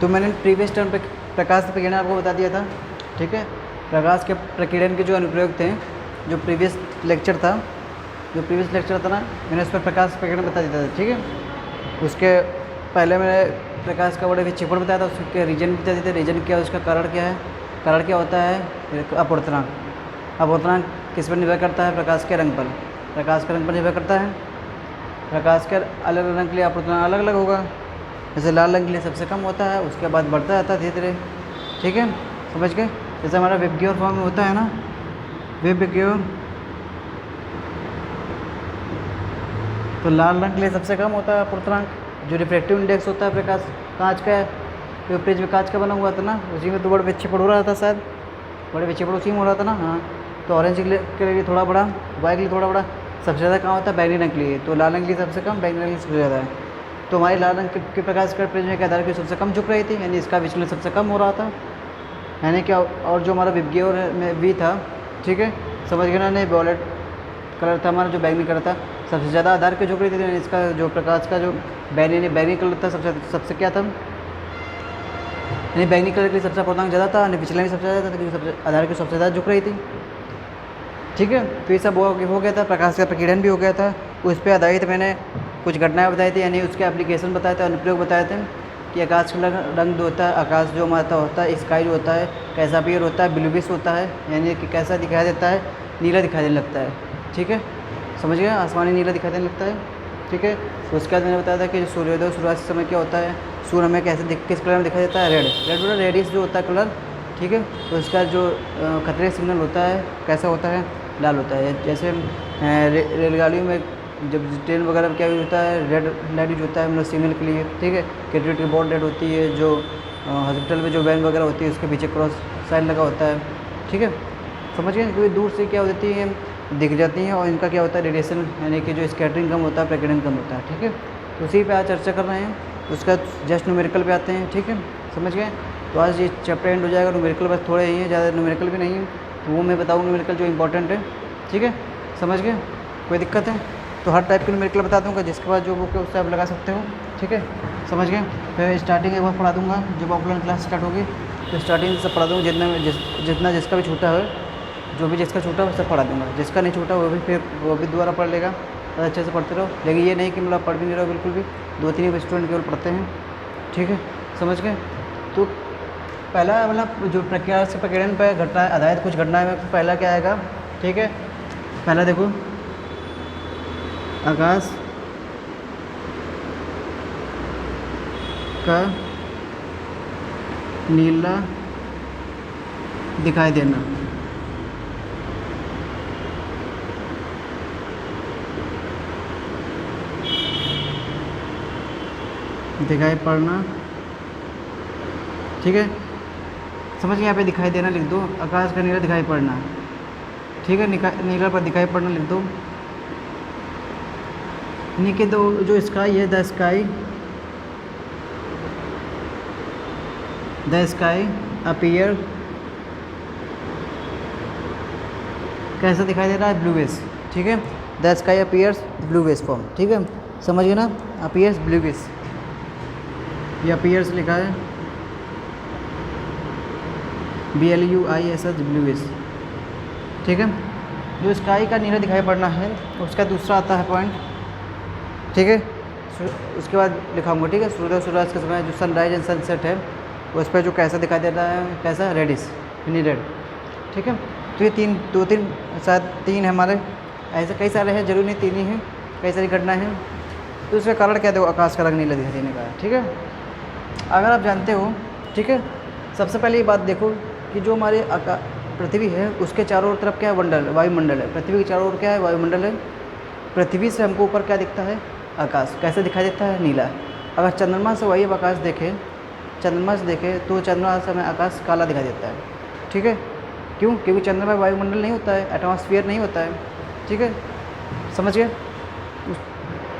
तो मैंने previous term पे प्रकाश प्रकीर्णन आपको बता दिया था, ठीक है। प्रकाश के प्रकीर्णन के जो अनुप्रयोग थे, जो प्रीवियस लेक्चर था ना, मैंने उस पर प्रकाश प्रकीर्णन बता दिया था, ठीक है। उसके पहले मैंने प्रकाश का बड़े विक्षेपण बताया था, उसके रीजन बता दिए थे, रीजन क्या है, उसका कारण क्या है, कारण क्या होता है, अपवर्तनांक। अपवर्तनांक किस पर निर्भर करता है, प्रकाश के रंग पर, प्रकाश के रंग पर निर्भर करता है। प्रकाश के अलग अलग रंग के लिए अपवर्तनांक अलग अलग होगा। जैसे लाल रंग के लिए सबसे कम होता है, उसके बाद बढ़ता जाता है धीरे धीरे, ठीक है, समझ गए। जैसे हमारा विबग्योर फॉर्म में होता है ना, विबग्योर, तो लाल रंग के लिए सबसे कम होता है अपवर्तनांक। जो रिफ्रैक्टिव इंडेक्स होता है प्रकाश कांच का है, तो फ्रिज में कांच का बना हुआ था ना, उसी में तो बड़े विक्षेपण हो रहा था, शायद बड़े विक्षेपण उसी में हो रहा था ना, हाँ। तो ऑरेंज के लिए थोड़ा बड़ा, वाइट के लिए थोड़ा बड़ा, सबसे ज़्यादा कहाँ होता है, बैंगनी रंग के लिए। तो लाल रंग के लिए सबसे कम, बैंगनी रंग के लिए सबसे ज़्यादा है। तो हमारी लाल रंग के प्रकाश का प्रिज्म के आधार की सबसे कम झुक रही थी, यानी इसका विचलन सबसे कम हो रहा था, यानी क्या। और जो हमारा विबग्योर में भी था, ठीक है, समझ गए ना, नहीं, वॉलेट कलर था हमारा, जो बैंगनी कलर था, सबसे ज़्यादा आधार की झुक रही थी, यानी इसका जो प्रकाश का जो बैंगनी कलर था, सबसे क्या था, यानी बैंगनी कलर के लिए सबसे अपवर्तनांक ज़्यादा था, यानी विचलन भी सबसे ज़्यादा था, क्योंकि सबसे आधार की सबसे ज़्यादा झुक रही थी, ठीक है। तो ये सब हो गया था, प्रकाश का प्रकीर्णन भी हो गया था। उस पर आधारित मैंने कुछ घटनाएं बताई थी, यानी उसके एप्लीकेशन बताए थे, अनुप्रयोग बताए थे कि आकाश का रंग जो होता है, आकाश जो हमारा होता है, स्काई जो होता है, कैसा अपीयर होता है, ब्लूइश होता है, यानी कि कैसा दिखाई देता है, नीला दिखाई देने लगता है, ठीक है, समझ गए, आसमानी नीला दिखाई देने लगता है, ठीक है। उसके बाद मैंने बताया था कि सूर्योदय सूर्यास्त समय क्या होता है, सूर्य हमें कैसे किस कलर में दिखाई देता है, रेड रेडियस जो होता है कलर, ठीक है। तो उसका जो खतरे सिग्नल होता है कैसा होता है, लाल होता है। जैसे रेलगाड़ियों में जब ट्रेन वगैरह में क्या यूज होता है, रेड लाइट यूज होता है मतलब सिग्नल के लिए, ठीक है। कैटेगरी की बोर्ड रेड होती है, जो हॉस्पिटल में जो वैन वगैरह होती है उसके पीछे क्रॉस साइन लगा होता है, ठीक है, समझ गए। क्योंकि दूर से क्या होती है, दिख जाती हैं, और इनका क्या होता है, रेडिएशन, यानी कि जो स्कैटरिंग कम होता है, प्रकीर्णन कम होता है, ठीक है। तो उसी पे आज चर्चा कर रहे हैं। उसका जस्ट न्यूमेरिकल पे आते हैं, ठीक है, समझ गए। तो आज ये चैप्टर एंड हो जाएगा। न्यूमेरिकल बस थोड़े ही हैं, ज़्यादा न्यूमेरिकल भी नहीं है, तो वो मैं बताऊँ न्यूमेरिकल जो इंपॉर्टेंट है, ठीक है, समझ गए। कोई दिक्कत है तो हर टाइप के न्यूमेरिकल बता दूंगा, जिसके बाद जो बुक है उससे आप लगा सकते हो, ठीक है, समझ गए। फिर स्टार्टिंग एक बार पढ़ा दूंगा, जब ऑफलाइन क्लास स्टार्ट होगी तो स्टार्टिंग से पढ़ा दूँगा, जितना जिसका भी छूटा है, जो भी जिसका छूटा है सब पढ़ा दूंगा, जिसका नहीं छूटा वो भी फिर वो भी दोबारा पढ़ लेगा, और अच्छे से पढ़ते रहो। लेकिन ये नहीं कि मतलब पढ़ भी नहीं रहो बिल्कुल भी, 2-3 स्टूडेंट केवल पढ़ते हैं, ठीक है, समझ गए। तो पहला मतलब जो प्रक्रिया से प्रकीर्णन पर घटना आधारित कुछ घटनाएं में पहला क्या आएगा, ठीक है। पहला देखो, आकाश का नीला दिखाई देना, दिखाई पड़ना, ठीक है, समझ गए। यहाँ पे दिखाई देना लिख दो, आकाश का नीला दिखाई पड़ना, ठीक है, नीला पर दिखाई पड़ना लिख दो। यानी कि दो जो स्काई है, द स्काई अपीयर कैसा दिखाई दे रहा है, ब्लूइश, ठीक है। The sky appears bluish form, ठीक है, समझ गए ना, अपीयर्स ब्लूइश, ये अपीयर्स लिखा है, BLUISH, ब्लूइश, ठीक है। जो स्काई का नीला दिखाई पड़ना है, उसका दूसरा आता है पॉइंट, ठीक है। उसके बाद लिखाऊंगा, ठीक है। सूर्यास्त के समय जो सनराइज एंड सनसेट है, उस पर जो कैसा दिखाई दे रहा है, कैसा, रेडिश, यानी रेड, ठीक है। तो ये दो तीन शायद तीन है हमारे, ऐसे कई सारे हैं, जरूरी नहीं तीन ही हैं, कई सारी घटनाएं हैं। तो उसका कारण क्या देखो, आकाश का रंग नीला दिखाई देने का है, ठीक है। अगर आप जानते हो, ठीक है, सबसे पहले ये बात देखो कि जो हमारे पृथ्वी है उसके चारों तरफ क्या है, वायुमंडल है। पृथ्वी के चारों ओर क्या है, वायुमंडल है। पृथ्वी से हमको ऊपर क्या दिखता है, आकाश कैसे दिखाई देता है, नीला। अगर चंद्रमा से वही आकाश देखें, चंद्रमा से देखें तो चंद्रमा से हमें आकाश काला दिखाई देता है, ठीक है। क्यों, क्योंकि चंद्रमा में वायुमंडल नहीं होता है, एटमॉस्फेयर नहीं होता है, ठीक है, समझ गए।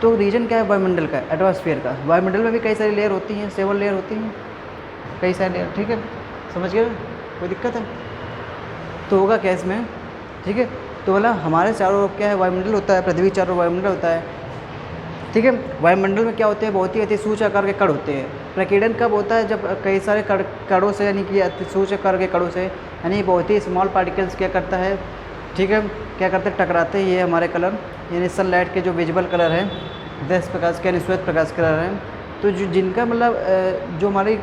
तो रीजन क्या है वायुमंडल का, एटमॉस्फेयर का। वायुमंडल में भी कई सारी लेयर होती हैं, 7 लेयर होती हैं, कई सारी लेयर, ठीक है, समझ गए, कोई दिक्कत है तो होगा क्या इसमें, ठीक है। तो बोला हमारे चारों ओर क्या है, वायुमंडल होता है, पृथ्वी के चारों ओर वायुमंडल होता है। ठीक है। वायुमंडल में क्या होते हैं, बहुत ही अतिसूक्ष्म आकार के कण होते हैं। प्रकीर्णन कब होता है, जब कई सारे कणों से यानी कि अतिसूक्ष्म आकार के कणों से यानी बहुत ही स्मॉल पार्टिकल्स क्या करता है, ठीक है, क्या करते हैं, टकराते हैं। ये हमारे कलर यानी सनलाइट के जो विजिबल कलर हैं 10 प्रकाश के यानी श्वेत प्रकाश कलर हैं, तो जो जिनका मतलब जो हमारी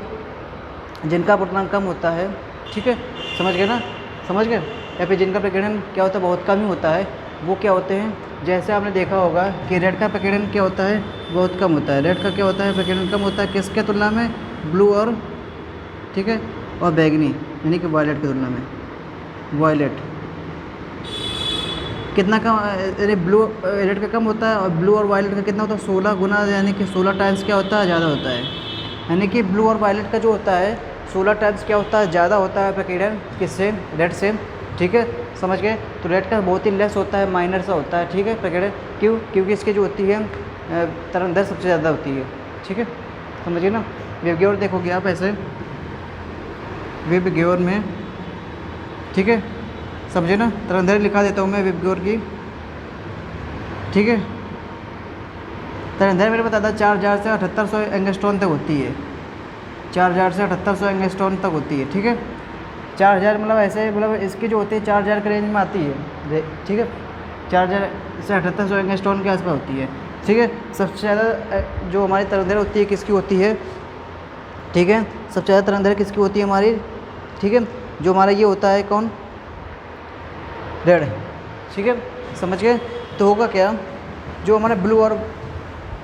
जिनका अपवर्तनांक कम होता है, ठीक है, समझ गए ना, समझ गए, या फिर जिनका प्रकीर्णन क्या होता है बहुत कम ही होता है, वो क्या होते हैं, जैसे आपने देखा होगा कि रेड का प्रकीर्णन क्या होता है, बहुत कम होता है। रेड का क्या होता है, प्रकीर्णन कम होता है किसके तुलना में, ब्लू और, ठीक है, और बैगनी यानी कि वायलेट की तुलना में। वायलेट कितना कम, यानी ब्लू रेड का कम होता है और ब्लू और वायलेट का कितना होता है, 16 गुना, यानी कि 16 टाइम्स क्या होता है, ज़्यादा होता है। यानी कि ब्लू और वायलेट का जो होता है 16 टाइम्स क्या होता है, ज़्यादा होता है प्रकीर्णन किससे, रेड से, ठीक है, समझ गए। तो रेड का बहुत ही लेस होता है, माइनर सा होता है, ठीक है, प्रकीर्णन। क्यों, क्योंकि इसकी जो होती है तरंगदैर्घ्य सबसे ज़्यादा होती है, ठीक है, समझिए ना। वेवगेवर देखोगे आप ऐसे, वेवगेवर में, ठीक है, समझे ना, तरंगदैर्घ्य लिखा देता हूँ मैं वेवगेवर की, ठीक है। तरंगदैर्घ्य मेरे बताता है 4000 से 7800 एंगस्ट्रॉन तक होती है, 4000 से 7800 एंगस्ट्रॉन तक होती है, ठीक है। 4000 मतलब ऐसे, मतलब इसकी जो होती है 4000 के रेंज में आती है, ठीक है, 4000 से 7800 एंगस्ट्रॉन के आसपास होती है, ठीक है। सबसे ज़्यादा जो हमारी तरंगदैर्घ्य होती है किसकी होती है, ठीक है, सबसे ज़्यादा तरंगदैर्घ्य किसकी होती है हमारी, ठीक है, जो हमारा ये होता है कौन, रेड, ठीक है, समझ गए। तो होगा क्या, जो हमारे ब्लू और,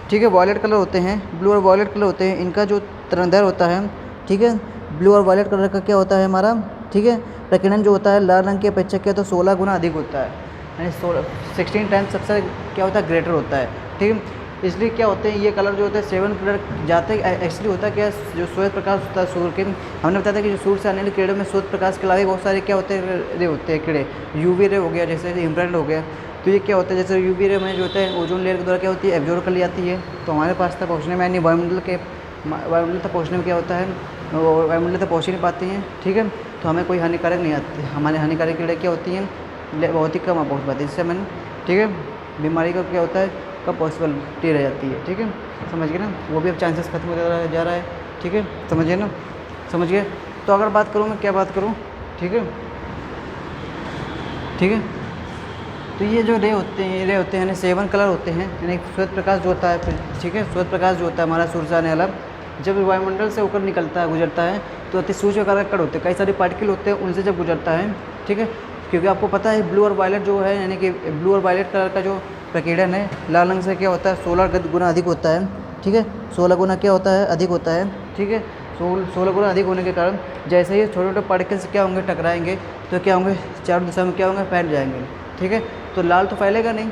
ठीक है, वॉयलेट कलर होते हैं, ब्लू और वॉयलेट कलर होते हैं, इनका जो तरंगदैर्घ्य होता है, ठीक है, ब्लू और वॉयलेट कलर का क्या होता है हमारा, ठीक है, प्रकीर्णन जो होता है लाल रंग के अपेक्षा क्या तो 16 गुना अधिक होता है, यानी 16 टाइम्स सबसे क्या होता है, ग्रेटर होता है, ठीक है। इसलिए क्या होते हैं ये कलर जो होते हैं 7 कलर जाते हैं। एक्चुअली होता है क्या, जो श्वेत प्रकाश होता है सूर्य के, हमने बताया था कि जो सूर्य से आने वाले किरणों में श्वेत प्रकाश के अलावा बहुत सारे क्या होते हैं, रे होते हैं कीड़े, यूवी रे हो गया, जैसे इंफ्रारेड हो गया। तो ये क्या होता है, जैसे यूवी रे में जो होता है ओजोन लेयर के द्वारा क्या होती है, एब्जॉर्ब कर ली जाती है, तो हमारे पास तक पहुँचने में, यानी वायुमंडल तक पहुँचने में क्या होता है, वायुमंडल तक पहुँच ही नहीं पाती हैं, ठीक है। तो हमें कोई हानिकारक नहीं आती, हमारे हानिकारक कीड़े क्या होती हैं, बहुत ही कम पहुँच पाती है, इससे मैंने, ठीक है, बीमारी का क्या होता है, कब पॉसिबिलिटी रह जाती है, ठीक है, समझ गए ना, वो भी अब चांसेस खत्म हो जा रहा है, ठीक है, समझिए ना, समझ गए। तो अगर बात करूँ मैं क्या बात करूँ, ठीक है, ठीक है, तो ये जो रे होते हैं, ये रे होते हैं यानी 7 कलर होते हैं, यानी श्वेत प्रकाश जो होता है फिर, ठीक है, श्वेत प्रकाश जो होता है हमारा सूर्य से आने वाला, जब वायुमंडल से होकर निकलता है, गुजरता है, तो अति सूक्ष्म आकार के कण होते हैं, कई सारे पार्टिकल होते हैं, उनसे जब गुजरता है, ठीक है, क्योंकि आपको पता है ब्लू और वायलेट जो है, यानी कि ब्लू और वायलेट कलर का जो प्रकीर्णन है लाल रंग से क्या होता है, 16 गुना अधिक होता है, ठीक है, 16 गुना क्या होता है, अधिक होता है, ठीक है। 16 गुना अधिक होने के कारण जैसे ही छोटे छोटे पार्टिकल्स क्या होंगे, टकराएंगे, तो क्या होंगे, चारों दिशा में क्या होंगे, फैल जाएंगे, ठीक है। तो लाल तो फैलेगा नहीं,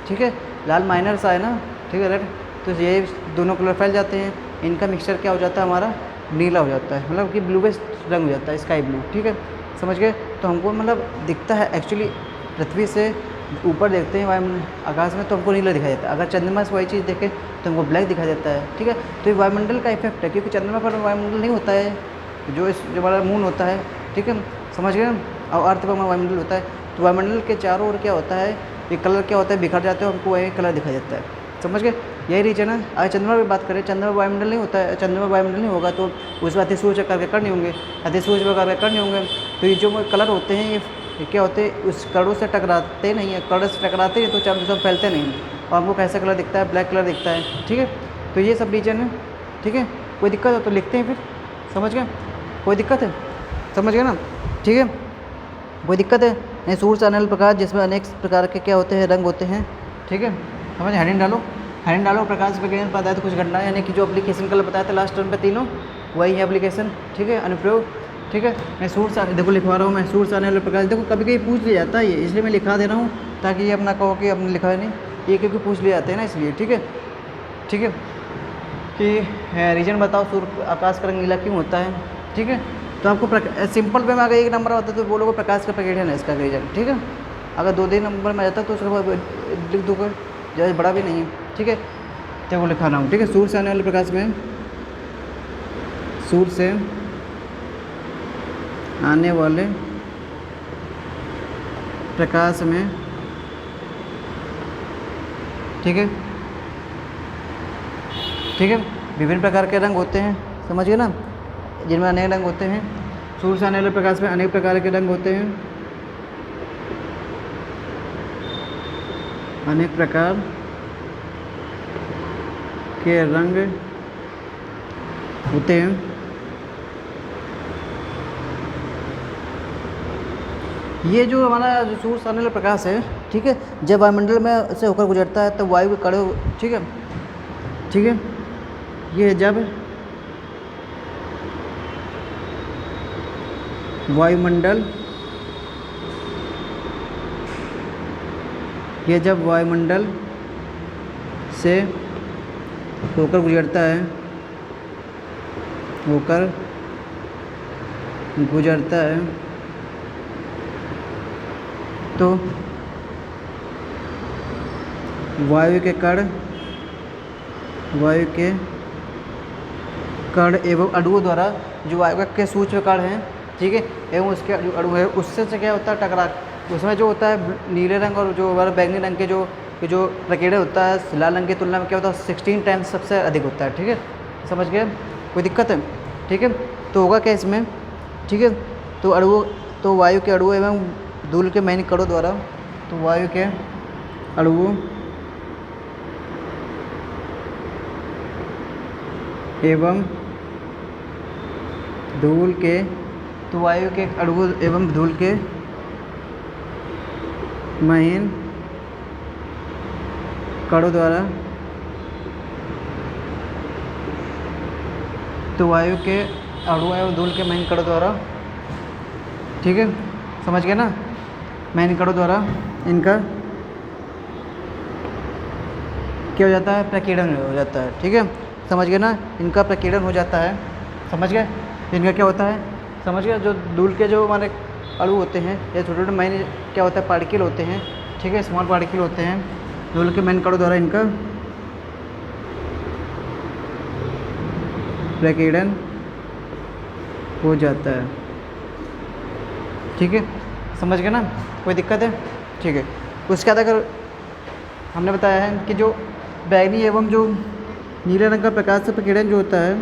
ठीक है, लाल माइनर सा है ना, ठीक है, रेड, तो ये दोनों कलर फैल जाते हैं, इनका मिक्सचर क्या हो जाता है हमारा, नीला हो जाता है, मतलब कि ब्लूइश रंग हो जाता है, स्काई ब्लू, ठीक है, समझ गए। तो हमको मतलब दिखता है एक्चुअली, पृथ्वी से ऊपर देखते हैं वायुमंडल आकाश में तो हमको नीला दिखाई देता है, अगर चंद्रमा से वही चीज़ देखें तो हमको ब्लैक दिखाई देता है, ठीक है। तो ये वायुमंडल का इफेक्ट है, क्योंकि चंद्रमा पर वायुमंडल नहीं होता है, जो हमारा मून होता है, ठीक है, समझ गए, और अर्थ पर हमारा वायुमंडल होता है। तो वायुमंडल के चारों ओर क्या होता है, ये कलर क्या होता है, बिखर जाते हैं, हमको वही कलर दिखाई देता है, समझ गए, यही रीजन है। अगर चंद्रमा की बात करें, चंद्रमा वायुमंडल नहीं होता है, चंद्रमा वायुमंडल नहीं होगा तो उसमें अतिसूक्ष्म आकार के कण नहीं होंगे, अतिसूक्ष्म आकार के कण नहीं होंगे, तो ये जो कलर होते हैं ये क्या होते हैं, उस कणों से टकराते नहीं है, कण से टकराते हैं तो चारों दिशा फैलते नहीं हैं, और हमको कैसा कलर दिखता है, ब्लैक कलर दिखता है, ठीक है। तो ये सब रीजन है, ठीक है, कोई दिक्कत हो तो लिखते हैं फिर, समझ गए, कोई दिक्कत है, समझ गए ना, ठीक है, कोई दिक्कत है नहीं। सूर्य से आने वाले प्रकाश जिसमें अनेक प्रकार के क्या होते हैं, रंग होते हैं, ठीक है, समझ, हेडिंग डालो प्रकाश विज्ञान पदार्थ कुछ घटना, यानी कि जो एप्लीकेशन कल बताया था लास्ट टर्म पे तीनों, वही है एप्लीकेशन, ठीक है, अनुप्रयोग, ठीक है। मैं सूर्य से देखो लिखवा रहा हूँ, मैं सूर्य से आने वाले प्रकाश, देखो कभी कभी पूछ लिया जाता है ये, इसलिए मैं लिखा दे रहा हूँ, ताकि ये अपना कहो कि अपने लिखा है नहीं, ये क्योंकि पूछ लिए जाते हैं ना, इसलिए, ठीक है, ठीक है, कि रीजन बताओ सूर्य आकाश का रंग नीला क्यों होता है, ठीक है। तो आपको सिंपल वे में अगर एक नंबर आता है तो बोलोगे प्रकाश का प्रकीर्णन है इसका रीजन, ठीक है। अगर 2-3 नंबर में आ जाता तो उसके लिख दूँगा, ज़्यादा बड़ा भी नहीं है, ठीक है, देखो लिखाना हूँ, ठीक है। सूर्य से आने वाले प्रकाश में, सूर्य से आने वाले प्रकाश में, ठीक है, ठीक है। विभिन्न प्रकार के रंग होते हैं, समझिए ना, जिनमें अनेक रंग होते हैं। सूर्य से आने वाले प्रकाश में अनेक प्रकार के रंग होते हैं, अनेक प्रकार के रंग होते हैं। ये जो हमारा जो सूर्य से आने वाला प्रकाश है, ठीक है, जब वायुमंडल में से होकर गुजरता है तब वायु के कण, ठीक है, ठीक है, ये जब वायुमंडल, ये जब वायुमंडल से होकर गुजरता है, होकर गुजरता है, तो वायु के कण, वायु के कण एवं अणुओं द्वारा, जो वायु के सूक्ष्म कण हैं, ठीक है, एवं उसके जो अणु है उससे से क्या होता है, टकरा, उसमें जो होता है नीले रंग और जो हमारा बैंगनी रंग के जो प्रकीर्णन होता है लाल रंग की तुलना में क्या होता है 16 टाइम्स सबसे अधिक होता है। ठीक है, समझ गए, कोई दिक्कत है? ठीक है, तो होगा क्या इसमें, ठीक है, तो अणुओं, तो वायु के अणुओं एवं धूल के मैनी कणों द्वारा, तो वायु के अणुओं एवं धूल के, तो वायु के अणुओं एवं धूल के महीन कणों द्वारा, तो वायु के अणुओं एवं धूल के महीन कणों द्वारा, ठीक है, समझ गए ना, महीन कणों द्वारा इनका क्या हो जाता है, प्रकीर्णन हो जाता है। ठीक है, समझ गए ना, इनका प्रकीर्णन हो जाता है, समझ गए, इनका क्या होता है, समझ गए, जो धूल के जो हमारे अणु होते हैं या छोटे छोटे महीन क्या होता है, पार्टिकल होते हैं, ठीक है, स्मॉल पार्टिकल होते हैं, धूल के महीन कणों द्वारा इनका प्रकीर्णन हो जाता है। ठीक है, समझ गए ना, कोई दिक्कत है? ठीक है, उसके बाद अगर हमने बताया है कि जो बैंगनी एवं जो नीले रंग का प्रकाश से प्रकीर्णन जो होता है,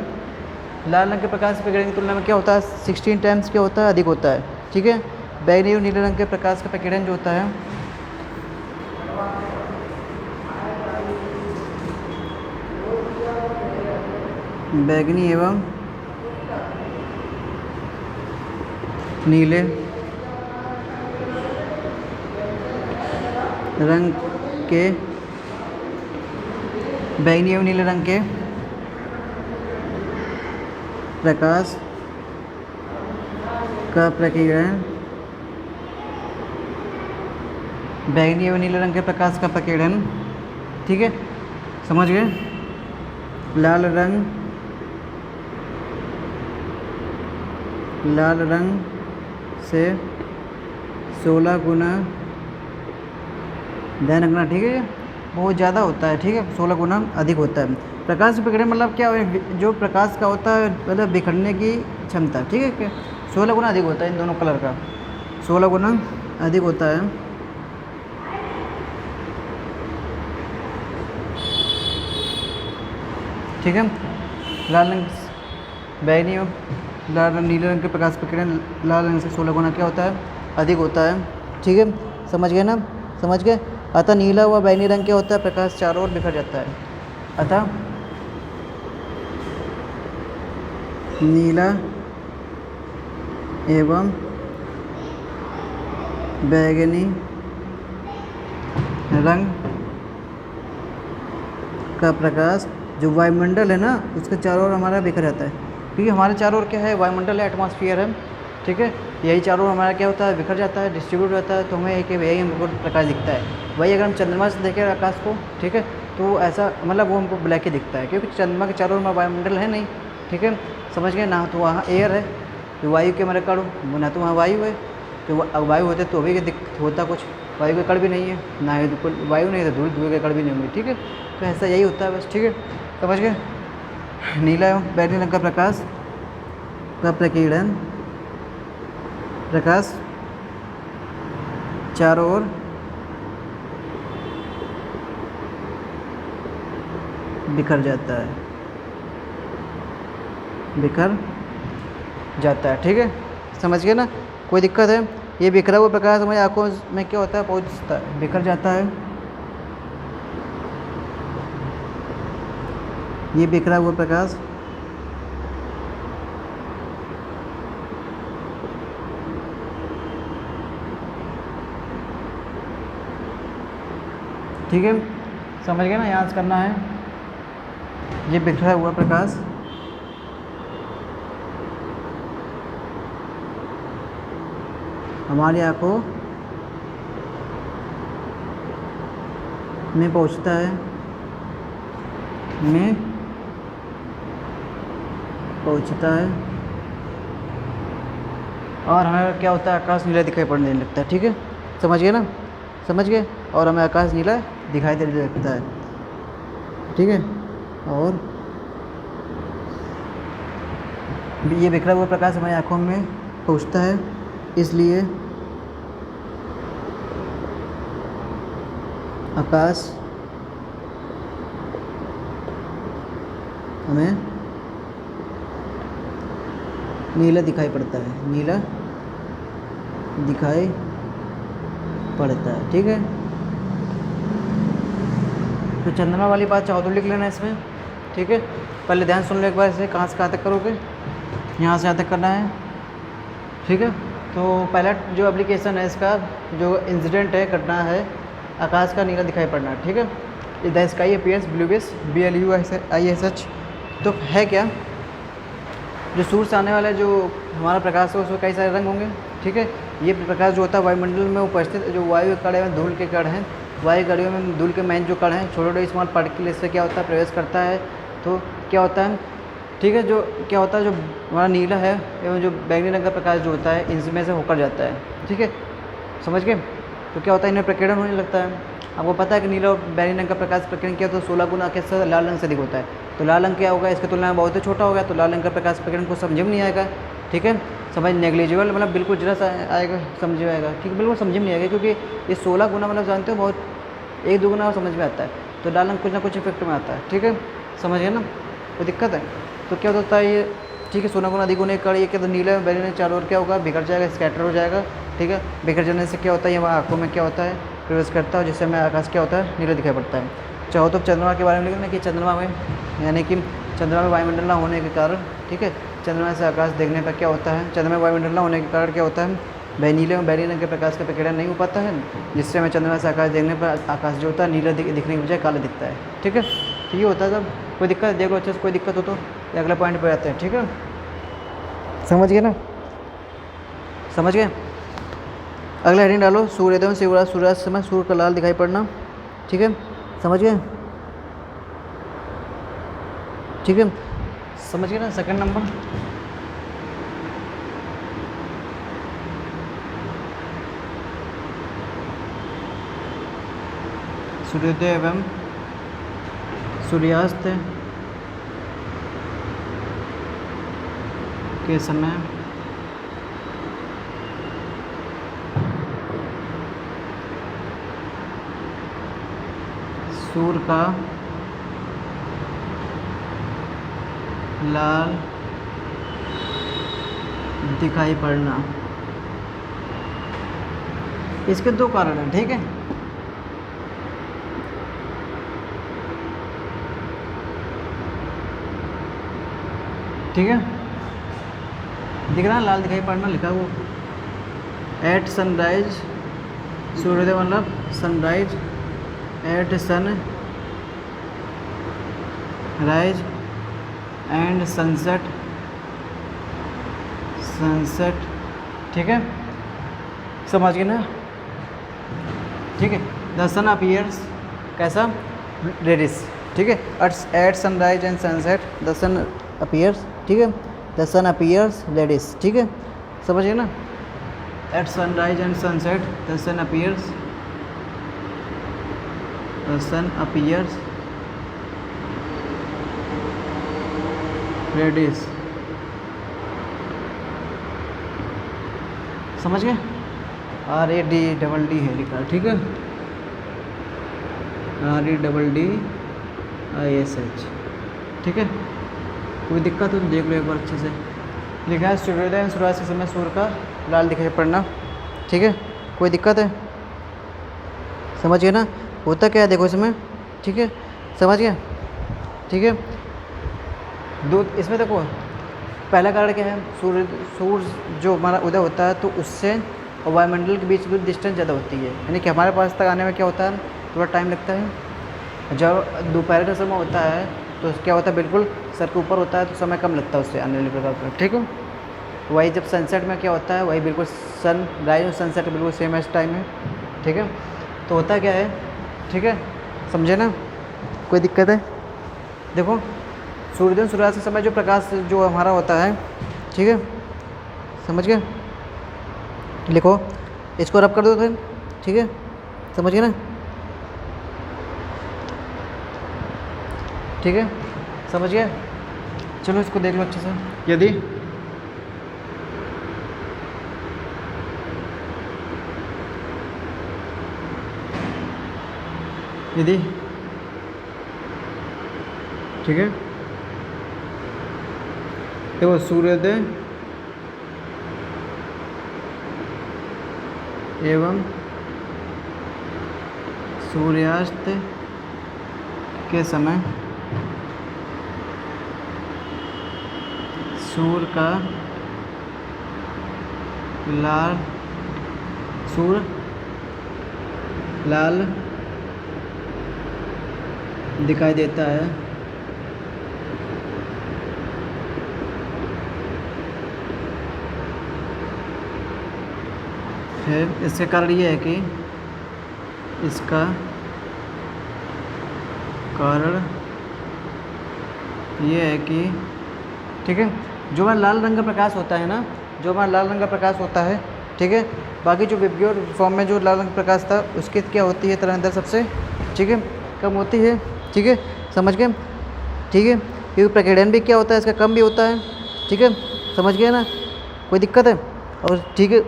लाल रंग के प्रकाश से प्रकीर्णन की तुलना में क्या होता है, 16 टाइम्स क्या होता है, अधिक होता है। ठीक है, बैंगनी और नीले रंग के प्रकाश का प्रकीर्णन जो होता है, बैंगनी एवं नीले रंग के, बैंगनी एवं नीले रंग के प्रकाश का प्रकीर्णन, बैंगनी एवं नीले रंग के प्रकाश का प्रकीर्णन, ठीक है, समझ गए, लाल रंग से 16 गुना, ध्यान रखना, ठीक है, बहुत ज़्यादा होता है। ठीक है, 16 गुना अधिक होता है। प्रकाश प्रकीर्णन मतलब क्या है, जो प्रकाश का होता है मतलब बिखरने की क्षमता, ठीक है, 16 गुना अधिक होता है इन दोनों कलर का, 16 गुना अधिक होता है। ठीक है, लाल रंग, बैंगनी और लाल रंग, नीले रंग के प्रकाश प्रकीर्णन लाल रंग से 16 गुना क्या होता है, अधिक होता है। ठीक है, समझ गए ना, समझ गए। अतः नीला व बैंगनी रंग क्या होता है, प्रकाश चारों ओर बिखर जाता है। अतः नीला एवं बैंगनी रंग का प्रकाश जो वायुमंडल है ना उसके चारों ओर हमारा बिखर जाता है, क्योंकि हमारे चारों ओर क्या है, वायुमंडल है, एटमॉस्फेयर है। ठीक है, यही चारों ओर हमारा क्या होता है, बिखर जाता है, डिस्ट्रीब्यूट हो जाता है, तो हमें यही हमको प्रकाश दिखता है। वही अगर हम चंद्रमा से देखें आकाश को, ठीक है, तो ऐसा मतलब वो हमको ब्लैक ही दिखता है, क्योंकि चंद्रमा के चारों ओर वायुमंडल है नहीं। ठीक है, समझ गए ना, तो वहाँ एयर है, तो वायु के हमारे कण, ना तो वहाँ वायु है, तो वायु होते तो भी होता कुछ, वायु के कण भी नहीं है, ना ही वायु नहीं तो धूल के कण भी नहीं होंगे। ठीक है, तो ऐसा यही होता है बस। ठीक है, समझ गए। नीला एवं बैंगनी रंग का प्रकाश का प्रकीर्णन, प्रकाश चारों ओर बिखर जाता है। बिखर जाता है। ठीक है, समझ गए ना, कोई दिक्कत है? ये बिखरा हुआ प्रकाश हमारी आंखों में क्या होता है, पहुँचता है, बिखर जाता है। ये बिखरा हुआ प्रकाश ठीक है, समझ गए ना, यहाँ से करना है। ये बिखरा हुआ प्रकाश हमारी आंखों में पहुँचता है, में पहुँचता है, और हमें क्या होता है, आकाश नीला दिखाई पड़ने लगता है। ठीक है, समझ गए ना, समझ गए, और हमें आकाश नीला दिखाई देने लगता है। ठीक है, और ये बिखरा हुआ प्रकाश हमारी आँखों में पहुँचता है, इसलिए आकाश हमें नीला दिखाई पड़ता है, नीला दिखाई पड़ता है। ठीक है, तो चंद्रमा वाली बात चाहो तो लिख लेना इसमें। ठीक है, पहले ध्यान सुन लो एक बार, इसे कहाँ से कहाँ तक करोगे, यहाँ से यहाँ तक करना है। ठीक है, तो पहला जो एप्लीकेशन है इसका, जो इंसिडेंट है, घटना है, आकाश का नीला दिखाई पड़ना। ठीक है, the sky appears bluish BLUISH। तो है क्या, जो सूर्य से आने वाला जो हमारा प्रकाश है उसमें कई सारे रंग होंगे। ठीक है, ये प्रकाश जो होता है वायुमंडल में उपस्थित जो वायु के कण हैं, धूल के कण हैं, वायु कणों में धूल के मैन जो कण हैं, छोटे छोटे स्मॉल पार्टिकल, इससे क्या होता है, प्रवेश करता है, तो क्या होता है, ठीक है, जो क्या होता है, जो हमारा नीला है एवं जो बैंगनी रंग का प्रकाश जो होता है, इनमें से होकर जाता है। ठीक है, समझ गए, तो क्या होता है, इन्हें प्रकीर्णन होने लगता है। आपको पता है कि नीला और बैंगनी रंग का प्रकाश प्रकीर्णन किया तो 16 गुना कैसे लाल रंग से अधिक होता है। तो लाल रंग क्या होगा, इसकी तुलना में बहुत ही छोटा होगा, तो लाल रंग का प्रकाश प्रकीर्णन को समझ में नहीं आएगा। ठीक है, समझ नेग्लिजिबल, मतलब बिल्कुल जरा सा आएगा, समझ में आएगा, ठीक, बिल्कुल समझ में नहीं आएगा, क्योंकि ये 16 गुना मतलब जानते हो बहुत, 1-2 गुना और समझ में आता है, तो लाल रंग कुछ ना कुछ इफेक्ट में आता है। ठीक है, समझ गए ना, कोई दिक्कत है? तो क्या होता है ये, ठीक है, 16 गुना अधिक होने के कारण ये क्या, तो नीले में बैंगनी चारों ओर क्या होगा, बिखर जाएगा, स्कैटर हो जाएगा। ठीक है, बिखर जाने से क्या होता है, ये हमारी आँखों में क्या होता है, प्रवेश करता है, जिससे हमें आकाश क्या होता है, नीला दिखाई पड़ता है। चाहो तो चंद्रमा के बारे में लिखना कि चंद्रमा में, यानी कि चंद्रमा में वायुमंडल ना होने के कारण, ठीक है, चंद्रमा से आकाश देखने पर क्या होता है, चंद्रमा में वायुमंडल ना होने के कारण क्या होता है, नीले में बैंगनी रंग के प्रकाश का प्रकीर्णन नहीं हो पाता है, जिससे हमें चंद्रमा से आकाश देखने पर आकाश जो होता है नीला दिखने की बजाय काला दिखता है। ठीक है, तो ये होता है। जब कोई दिक्कत देख लो अच्छे से, कोई दिक्कत हो तो अगला पॉइंट पर आते हैं। ठीक है, समझ गए ना, समझ गए। अगला हेडिंग डालो, सूर्योदय में सूर्यास्त समय सूर्य का लाल दिखाई पड़ना। ठीक है, समझ गए, ठीक है, समझ गए ना। सेकंड नंबर, सूर्योदय एवं सूर्यास्त के समय सूर्य का लाल दिखाई पड़ना, इसके 2 कारण हैं। ठीक है, ठीक है, दिख रहा है लाल दिखाई पड़ना लिखा वो, एट सनराइज, सूर्योदय मतलब sunrise, at sunrise and sunset, sunset. ठीक है, समझ गए ना। ठीक है, द सन अपीयर्स कैसा, रेडिश। ठीक है, at sunrise and sunset the sun appears. ठीक है, द सन अपीयर्स रेडिश। ठीक है, समझ गए ना। At sunrise and sunset the sun appears, the sun appears reddish. समझ गए, RADDD है लिखा। ठीक है, RADDISH। ठीक है, कोई दिक्कत हो तो देख लो एक बार अच्छे से। लिखा है सूर्योदय एवं सूर्यास्त के समय सूर्य का लाल दिखाई पड़ना। ठीक है, कोई दिक्कत है? समझ गए ना? होता क्या है देखो इसमें। ठीक है, समझ गए? ठीक है, दो इसमें देखो, पहला कारण क्या है, सूर्य जो हमारा उदय होता है तो उससे और वायुमंडल के बीच में डिस्टेंस ज़्यादा होती है, यानी कि हमारे पास तक आने में क्या होता है, थोड़ा टाइम लगता है। जब दोपहर का समय होता है तो क्या होता है, बिल्कुल सर के ऊपर होता है तो समय कम लगता है उससे आने वाले प्रकार का। ठीक है, वही जब सनसेट में क्या होता है, वही बिल्कुल सन राइज और सनसेट बिल्कुल सेम एज टाइम है। ठीक है, तो होता क्या है, ठीक है, समझे ना? कोई दिक्कत है? देखो, सूर्योदय सूर्यास्त के समय जो प्रकाश जो हमारा होता है, ठीक है, समझ गए? लिखो, इसको रब कर दो फिर। ठीक है, समझ गए ना? ठीक है, समझ गए? चलो इसको देख लो अच्छे से। यदि यदि ठीक है, देखो सूर्योदय एवं सूर्यास्त के समय सूर्य का लाल दिखाई देता है, फिर इसके कारण ये है कि इसका कारण ये है कि, ठीक है, जो हमारा लाल रंग का प्रकाश होता है ना, जो हमारा लाल रंग का प्रकाश होता है, ठीक है, बाकी जो विबग्योर फॉर्म में जो लाल रंग का प्रकाश था उसकी क्या होती है तरंग दैर्ध्य सबसे, ठीक है, कम होती है। ठीक है, समझ गए? ठीक है, क्योंकि प्रकीर्णन भी क्या होता है इसका कम भी होता है। ठीक है, समझ गए ना? कोई दिक्कत है? और ठीक है,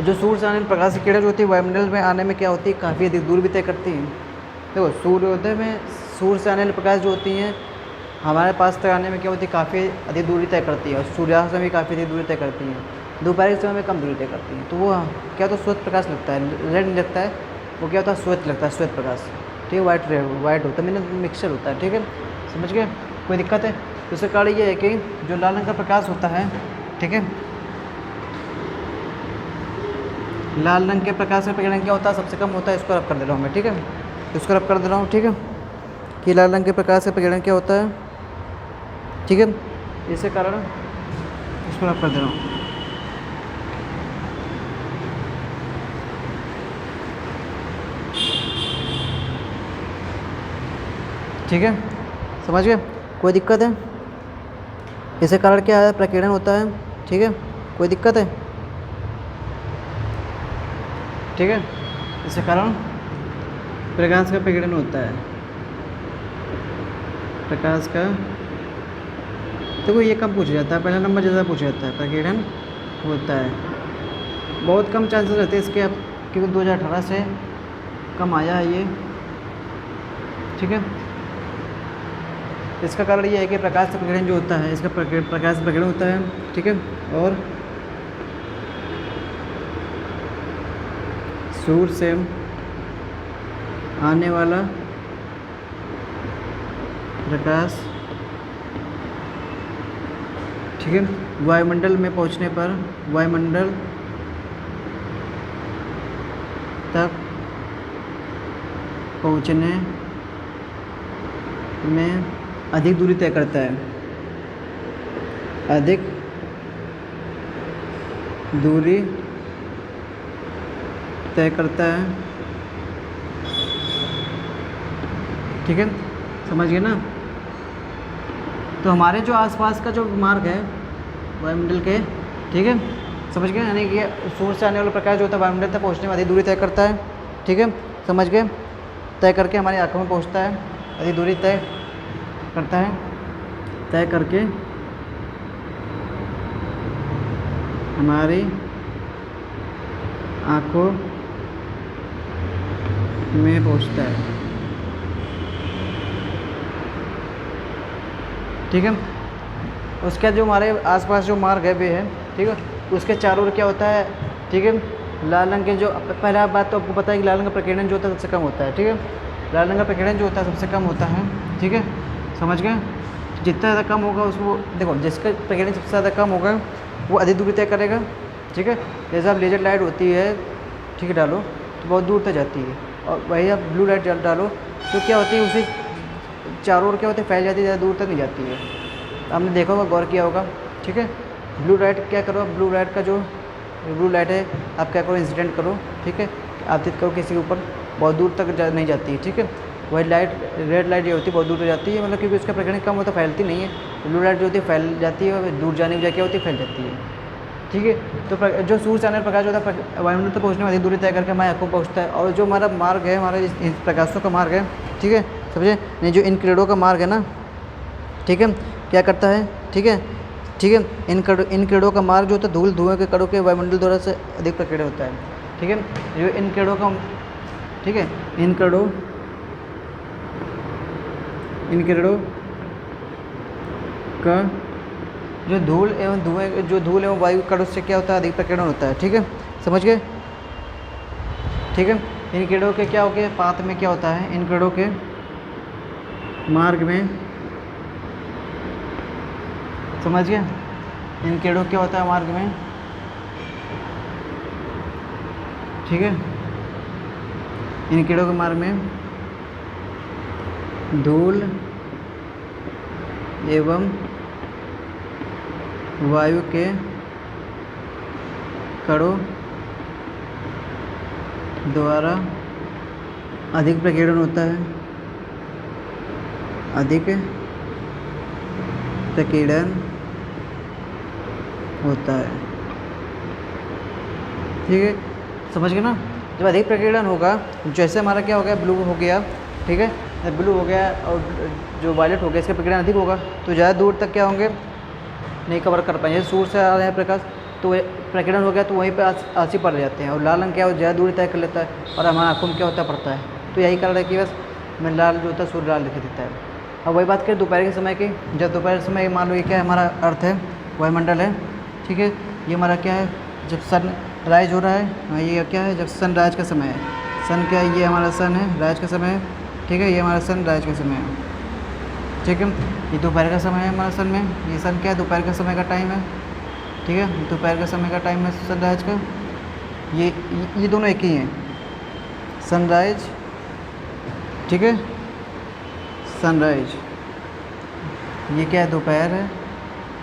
जो सूर्य से आने वाली प्रकाश की किरण जो होती है वायुमंडल में आने में क्या होती है, काफ़ी अधिक दूर भी तय करती हैं। देखो, सूर्योदय में सूर्य से आने वाली प्रकाश जो होती हैं हमारे पास तक आने में क्या होती है, काफ़ी अधिक दूरी तय करती है, और सूर्यास्त में भी काफ़ी अधिक दूरी तय करती हैं। दोपहर के समय में कम दूरी तय करती हैं, तो वो क्या होता है, श्वेत प्रकाश लगता है, रेड नहीं लगता है, वो क्या होता है, श्वेत लगता है, श्वेत प्रकाश। ठीक है, वाइट होता है, मैंने मिक्सचर होता है। ठीक है, समझ गए? कोई दिक्कत है? तो उसका कारण ये है कि जो लाल रंग का प्रकाश होता है, ठीक है, लाल रंग के प्रकाश का प्रकीर्णन क्या होता है, सबसे कम होता है। इसको रब कर दे रहा हूँ मैं। ठीक है, इसको रब कर दे रहा हूँ। ठीक है, कि लाल रंग के प्रकाश का प्रकीर्णन क्या होता है, ठीक है, इसी कारण इसको रब कर दे रहा हूँ। ठीक है, समझ गए? कोई दिक्कत है? इसके कारण क्या है, प्रकीर्णन होता है। ठीक है, कोई दिक्कत है? ठीक है, इसके कारण प्रकाश का प्रकीर्णन होता है। प्रकाश का देखो, ये कम पूछा जाता है, पहला नंबर ज़्यादा पूछा जाता है, प्रकीर्णन होता है। बहुत कम चांसेस रहते हैं इसके, अब क्योंकि 2018 से कम आया है ये। ठीक है, इसका कारण ये है कि प्रकाश का प्रकीर्णन जो होता है, इसका प्रकाश प्रकीर्णन होता है। ठीक है, और सूर्य से आने वाला प्रकाश, ठीक है, वायुमंडल में पहुंचने पर वायुमंडल तक पहुंचने में अधिक दूरी तय करता है, अधिक दूरी तय करता है। ठीक है, समझ गए ना? तो हमारे जो आसपास का जो मार्ग है वायुमंडल के, ठीक है, समझ गए, यानी कि सूर्य से आने वाला प्रकाश जो होता है वायुमंडल तक पहुंचने में अधिक दूरी तय करता है। ठीक है, समझ गए? तय करके हमारी आँखों में पहुंचता है, अधिक दूरी तय करता है, तय करके हमारी आँखों में पहुंचता है। ठीक है। उसके जो हमारे आसपास जो मार्ग है वे है, ठीक है, उसके चारों ओर क्या होता है, ठीक है, लाल रंग के जो पहला बात तो आपको पता है कि लाल रंग का प्रकीर्णन जो होता है सबसे कम होता है, ठीक है, लाल रंग का प्रकीर्णन जो होता है सबसे कम होता है, ठीक है, समझ गए। जितना ज़्यादा कम होगा उसको देखो, जिसका प्रकीर्णन सबसे ज़्यादा कम होगा वो अधिक दूरी तय करेगा, ठीक है। जैसे आप लेजर लाइट होती है, ठीक है, डालो तो बहुत दूर तक जाती है, और वही आप ब्लू लाइट डालो तो क्या होती है, उसे चारों ओर क्या होती है, फैल जाती है, ज़्यादा दूर तक नहीं जाती है। आपने देखा होगा, गौर किया होगा, ठीक है। ब्लू लाइट क्या करो, ब्लू लाइट का जो ब्लू लाइट है आप क्या करो, इंसिडेंट करो, ठीक है, आपतित करो किसी के ऊपर, बहुत दूर तक नहीं जाती है, ठीक है। वही लाइट रेड लाइट जो होती है बहुत दूर तक जाती है, मतलब क्योंकि उसका प्रकीर्णन कम होता है, फैलती नहीं है। ब्लू लाइट जो होती है फैल जाती है, और दूर जाने की बजाय क्या होती है, फैल जाती है, ठीक है। तो जो सूर्य से आने वाला प्रकाश होता है वायुमंडल तक पहुँचने में अधिक दूरी तय करके हमारे आँखों को पहुँचता है। और जो हमारा मार्ग है, हमारे इन प्रकाशों का मार्ग है, ठीक है, समझे नहीं, जो इन किरणों का मार्ग है ना, ठीक है, क्या करता है, ठीक है, ठीक है, इन किरणों का मार्ग जो होता है धूल धुएं के कणों के वायुमंडल द्वारा से अधिक प्रकीर्णन होता है, ठीक है। जो इन किरणों का, ठीक है, इन किरणों का जो धूल एवं वायु कणों से क्या होता है, अधिक प्रकीर्णन होता है, ठीक है, समझ गए, ठीक है। इन किरणों के क्या हो गया, पात में क्या होता है, इन किरणों के मार्ग में, समझ गए, इन किरणों क्या होता है मार्ग में, ठीक है, इन किरणों के मार्ग में धूल एवं वायु के कणों द्वारा अधिक प्रकीर्णन होता है, अधिक प्रकीर्णन होता है, ठीक है, समझ गए ना। जब अधिक प्रकीर्णन होगा, जैसे हमारा क्या हो गया, ब्लू हो गया, ठीक है, ब्लू हो गया और जो वायलेट हो गया, इसका प्रकीर्णन अधिक होगा तो ज़्यादा दूर तक क्या होंगे, नहीं कवर कर पाएंगे। जैसे सूर्य से आ रहे हैं प्रकाश तो प्रकीर्णन हो गया तो वहीं पे आंसी पड़ जाते हैं, और लाल रंग क्या हो, ज़्यादा दूरी तय कर लेता है और हमारा आँखों में क्या होता है, पड़ता है। तो यही कारण है कि बस मैं लाल जो होता है सूर्य लाल दिखाई देता है। अब वही बात करें दोपहर के समय की, जब दोपहर के समय मान लो ये क्या है, हमारा अर्थ है, वायुमंडल है, ठीक है, ये हमारा क्या है, जब सन राइज हो रहा है, ये क्या है, जब सन राइज का समय है, सन क्या है, ये हमारा सन है, राइज का समय है, ठीक है, ये हमारा सन राइज का समय है, ठीक है। ये दोपहर का समय है हमारा सन में, ये सन क्या है, दोपहर का समय का टाइम है, ठीक है, दोपहर का समय का टाइम है सनराइज का। ये दोनों एक ही हैं, सनराइज, ठीक है, सनराइज, ये क्या है, दोपहर है,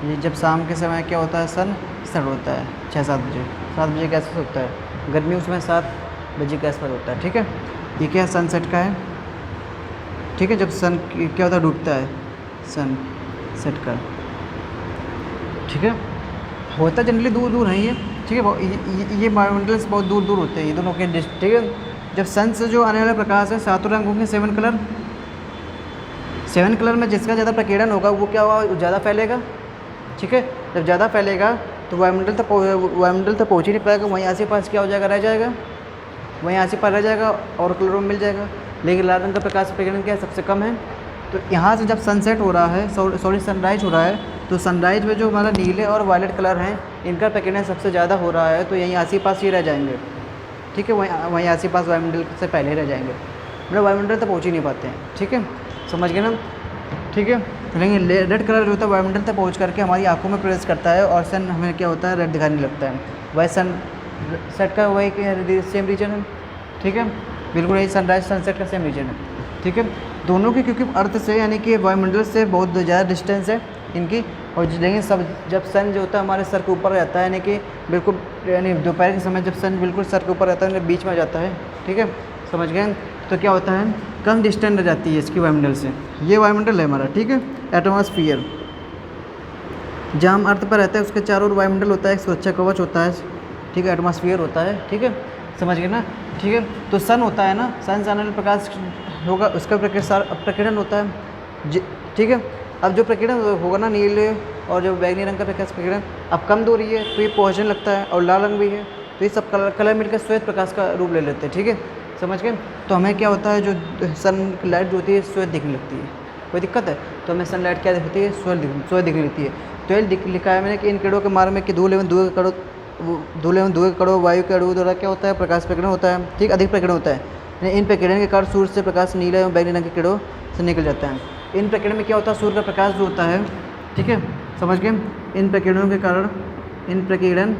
ये जब शाम के समय क्या होता है, सन सेट होता है 6-7 बजे, 7 बजे के आसपास होता है, गर्मी उसमें 7 बजे के आसपास होता है, ठीक है। ये क्या है, सनसेट का है, ठीक है, जब सन क्या होता है, डूबता है, सन सेट का, ठीक है, होता जनरली दूर दूर है ये, ठीक है, ये वायुमंडल से बहुत दूर दूर होते हैं ये दोनों के, ठीक है। जब सन से जो आने वाला प्रकाश है, सातों रंग होंगे 7 कलर, 7 कलर में जिसका ज़्यादा प्रकीर्णन होगा वो क्या होगा, ज़्यादा फैलेगा, ठीक है। जब ज़्यादा फैलेगा तो वायुमंडल तक पहुँच ही नहीं पाएगा, वहीं आस पास क्या हो जाएगा, रह जाएगा, वहीं आस पास रह जाएगा और कलरों में मिल जाएगा। लेकिन लाल रंग का प्रकाश प्रकीर्णन क्या है, सबसे कम है। तो यहाँ से जब सनसेट हो रहा है, सॉरी सनराइज हो रहा है, तो सनराइज में जो हमारा नीले और वायलेट कलर हैं, इनका प्रकीर्णन सबसे ज़्यादा हो रहा है, तो यहीं आस पास ही रह जाएंगे, ठीक है, वहीं आस पास वायुमंडल से पहले रह जाएंगे, मतलब वायुमंडल तक पहुँच ही नहीं पाते हैं, ठीक है, समझ गए ना, ठीक है। लेकिन रेड कलर जो होता है वायुमंडल तक पहुँच करके हमारी आँखों में प्रवेश करता है और सन हमें क्या होता है, रेड दिखाने लगता है। वही सन सेट का वही सेम रीजन है, ठीक है, बिल्कुल यही सनराइज सनसेट का सेम रीजन है, ठीक है। दोनों की क्योंकि अर्थ से यानी कि वायुमंडल से बहुत ज़्यादा डिस्टेंस है इनकी, और लेकिन सब जब सन जो होता है हमारे सर के ऊपर रहता है, यानी कि बिल्कुल, यानी दोपहर के समय जब सन बिल्कुल सर के ऊपर रहता है, बीच में आ जाता है, ठीक है, समझ गए, तो क्या होता है, कम डिस्टेंस रह जाती है इसकी वायुमंडल से। ये वायुमंडल है हमारा, ठीक है, एटमॉस्फेयर, जहाँ हम अर्थ पर रहते हैं उसके चारों ओर वायुमंडल होता है, एक सुरक्षा कवच होता है, ठीक है, एटमॉस्फेयर होता है, ठीक है, समझ गए ना, ठीक है। तो सन होता है ना, सन से आने वाला प्रकाश होगा, उसका प्रकीर्णन होता है, ठीक है। अब जो प्रकीर्णन होगा ना, नीले और जो बैंगनी रंग का प्रकाश प्रकीर्णन अब कम दूरी है तो ये पहुँचने लगता है, और लाल रंग भी है तो ये सब कलर मिलकर श्वेत प्रकाश का रूप ले लेते हैं, ठीक है, समझ गए। तो हमें क्या होता है, जो सन की लाइट जो होती है श्वेत दिखने लगती है, कोई दिक्कत है? तो हमें सनलाइट क्या दिखती है? सूरज दिख लेती है। 12 लिखा है मैंने कि इन किरणों के मार्ग में कि धूल एवं धुएं के कणों वायु के अणुओं द्वारा क्या होता है? प्रकाश प्रकीर्णन होता है। ठीक, अधिक प्रकीर्णन होता है। यानी इन प्रकीर्णन के कारण सूर्य से प्रकाश नीले एवं बैंगनी रंग के किरणों से निकल जाता है। इन प्रकीर्णन में क्या होता है? सूर्य का प्रकाश जो होता है, ठीक है, समझ गए? इन प्रकीर्णनों के कारण, इन प्रकीर्णन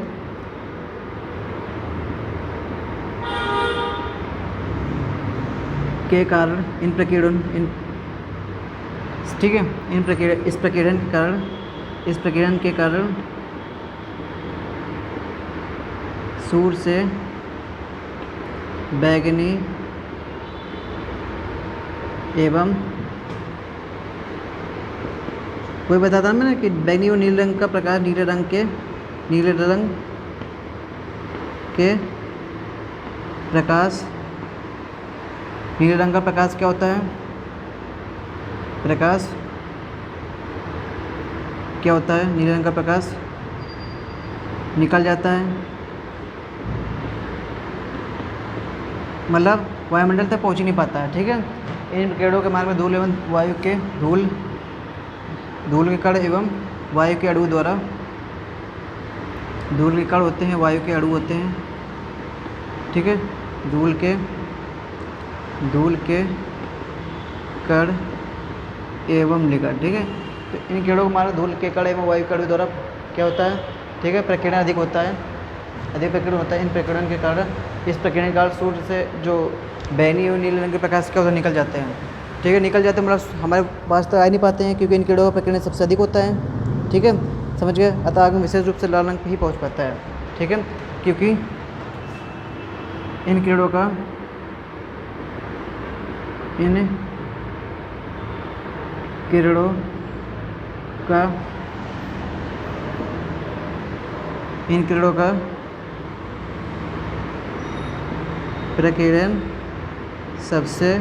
के कारण, ठीक है, इस प्रकीर्णन के कारण सूर्य से बैंगनी एवं, कोई बताता मैंने कि बैंगनी और नीले रंग का प्रकाश, नीले रंग के प्रकाश, नीले रंग का प्रकाश क्या होता है? प्रकाश क्या होता है? नीले रंग का प्रकाश निकल जाता है, मतलब वायुमंडल तक पहुंच ही नहीं पाता है। ठीक है, इन किरणों के मार्ग में धूल एवं वायु के धूल के कण एवं वायु के अणु द्वारा, धूल के कण होते हैं, वायु के अणु होते हैं, ठीक है, धूल के कण एवं निकट, ठीक है। तो इन किरणों के मार्ग धूल के कण एवं वायु के अणु द्वारा क्या होता है? ठीक है, प्रकीर्णन अधिक होता है, अधिक प्रकीर्णन होता है। इन प्रकीर्णन के कारण, इस प्रकीर्णन के कारण सूर्य से जो बैंगनी और नीले रंग के प्रकाश क्या होता है? निकल जाते हैं। ठीक है, निकल जाते हैं मतलब हमारे पास तो आ नहीं पाते हैं, क्योंकि इन किरणों का प्रकीर्णन सबसे अधिक होता है। ठीक है, समझ गए? अतः आग में विशेष रूप से लाल रंग ही पहुँच पाता है। ठीक है, क्योंकि इन किरणों का प्रकीर्णन सबसे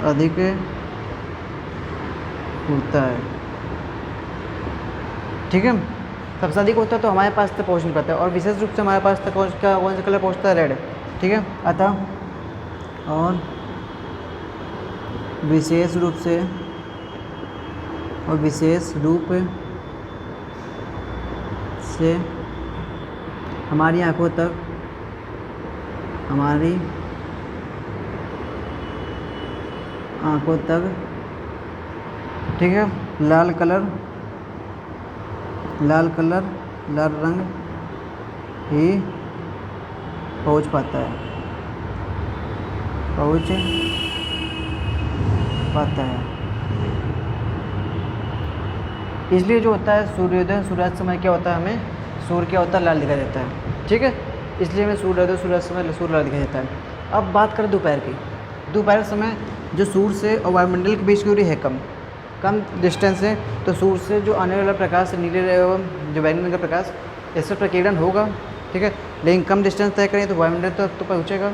अधिक होता है। ठीक है, सबसे अधिक होता है तो हमारे पास तक पहुँच नहीं पाता है, और विशेष रूप से हमारे पास तक कौन सा कलर पहुँचता है? रेड। ठीक है, अतः और विशेष रूप से हमारी आंखों तक, ठीक है, लाल रंग ही पहुँच पाता है, इसलिए जो होता है सूर्योदय सूर्यास्त समय क्या होता है? हमें सूर्य क्या होता है? लाल दिखाई देता है। ठीक है, इसलिए हमें सूर्योदय सूर्यास्त समय सूर्य लाल दिखाई देता है। अब बात करें दोपहर की। दोपहर समय जो सूर्य से और वायुमंडल के बीच की दूरी है कम डिस्टेंस है, तो सूर्य से जो आने वाला प्रकाश नीले एवं जो बैंगनी रंग का प्रकाश, इससे प्रकीर्णन होगा। ठीक है, लेकिन कम डिस्टेंस तय करें तो वायुमंडल तक तो पहुँचेगा।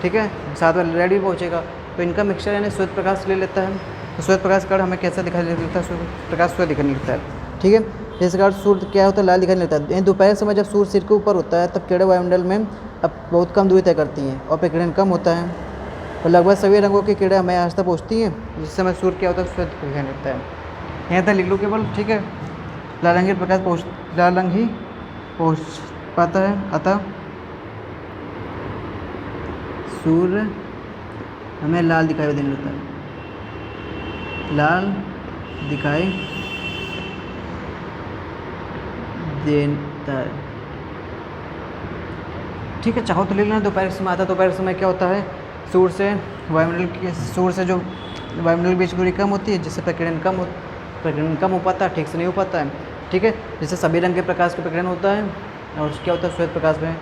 ठीक है, साथ में रेड भी पहुँचेगा, तो इनका मिक्सचर यानी श्वेत प्रकाश ले लेता है। तो श्वेत प्रकाश का हमें कैसा दिखाई देता है? प्रकाश श्वेत दिखाई देता है। ठीक है, जिस कारण सूर्य क्या होता है? लाल दिखाई देता है। दोपहर समय जब सूर्य सिर के ऊपर होता है, तब किरणें वायुमंडल में अब बहुत कम दूरी तय करती हैं और प्रकीर्णन कम होता है, और लगभग सभी रंगों की किरणें हमें आज तक पहुँचती हैं, जिस समय सूर्य क्या होता है? श्वेत दिखाई देता है। यहाँ तक लिख लो केवल। ठीक है, लाल रंग ही पहुँच पाता है, अतः सूर्य हमें लाल दिखाई देने लगता है, लाल दिखाई देता है। ठीक है, चाहो तो ले लेना। दोपहर के समय आता है, दोपहर के समय क्या होता है? सूर्य से जो वायुमंडल के बीच की दूरी कम होती है, जिससे प्रकीर्णन कम हो पाता है, ठीक से नहीं हो पाता है। ठीक है, जिससे सभी रंग के प्रकाश का प्रकीर्णन होता है, और क्या होता है? श्वेत प्रकाश में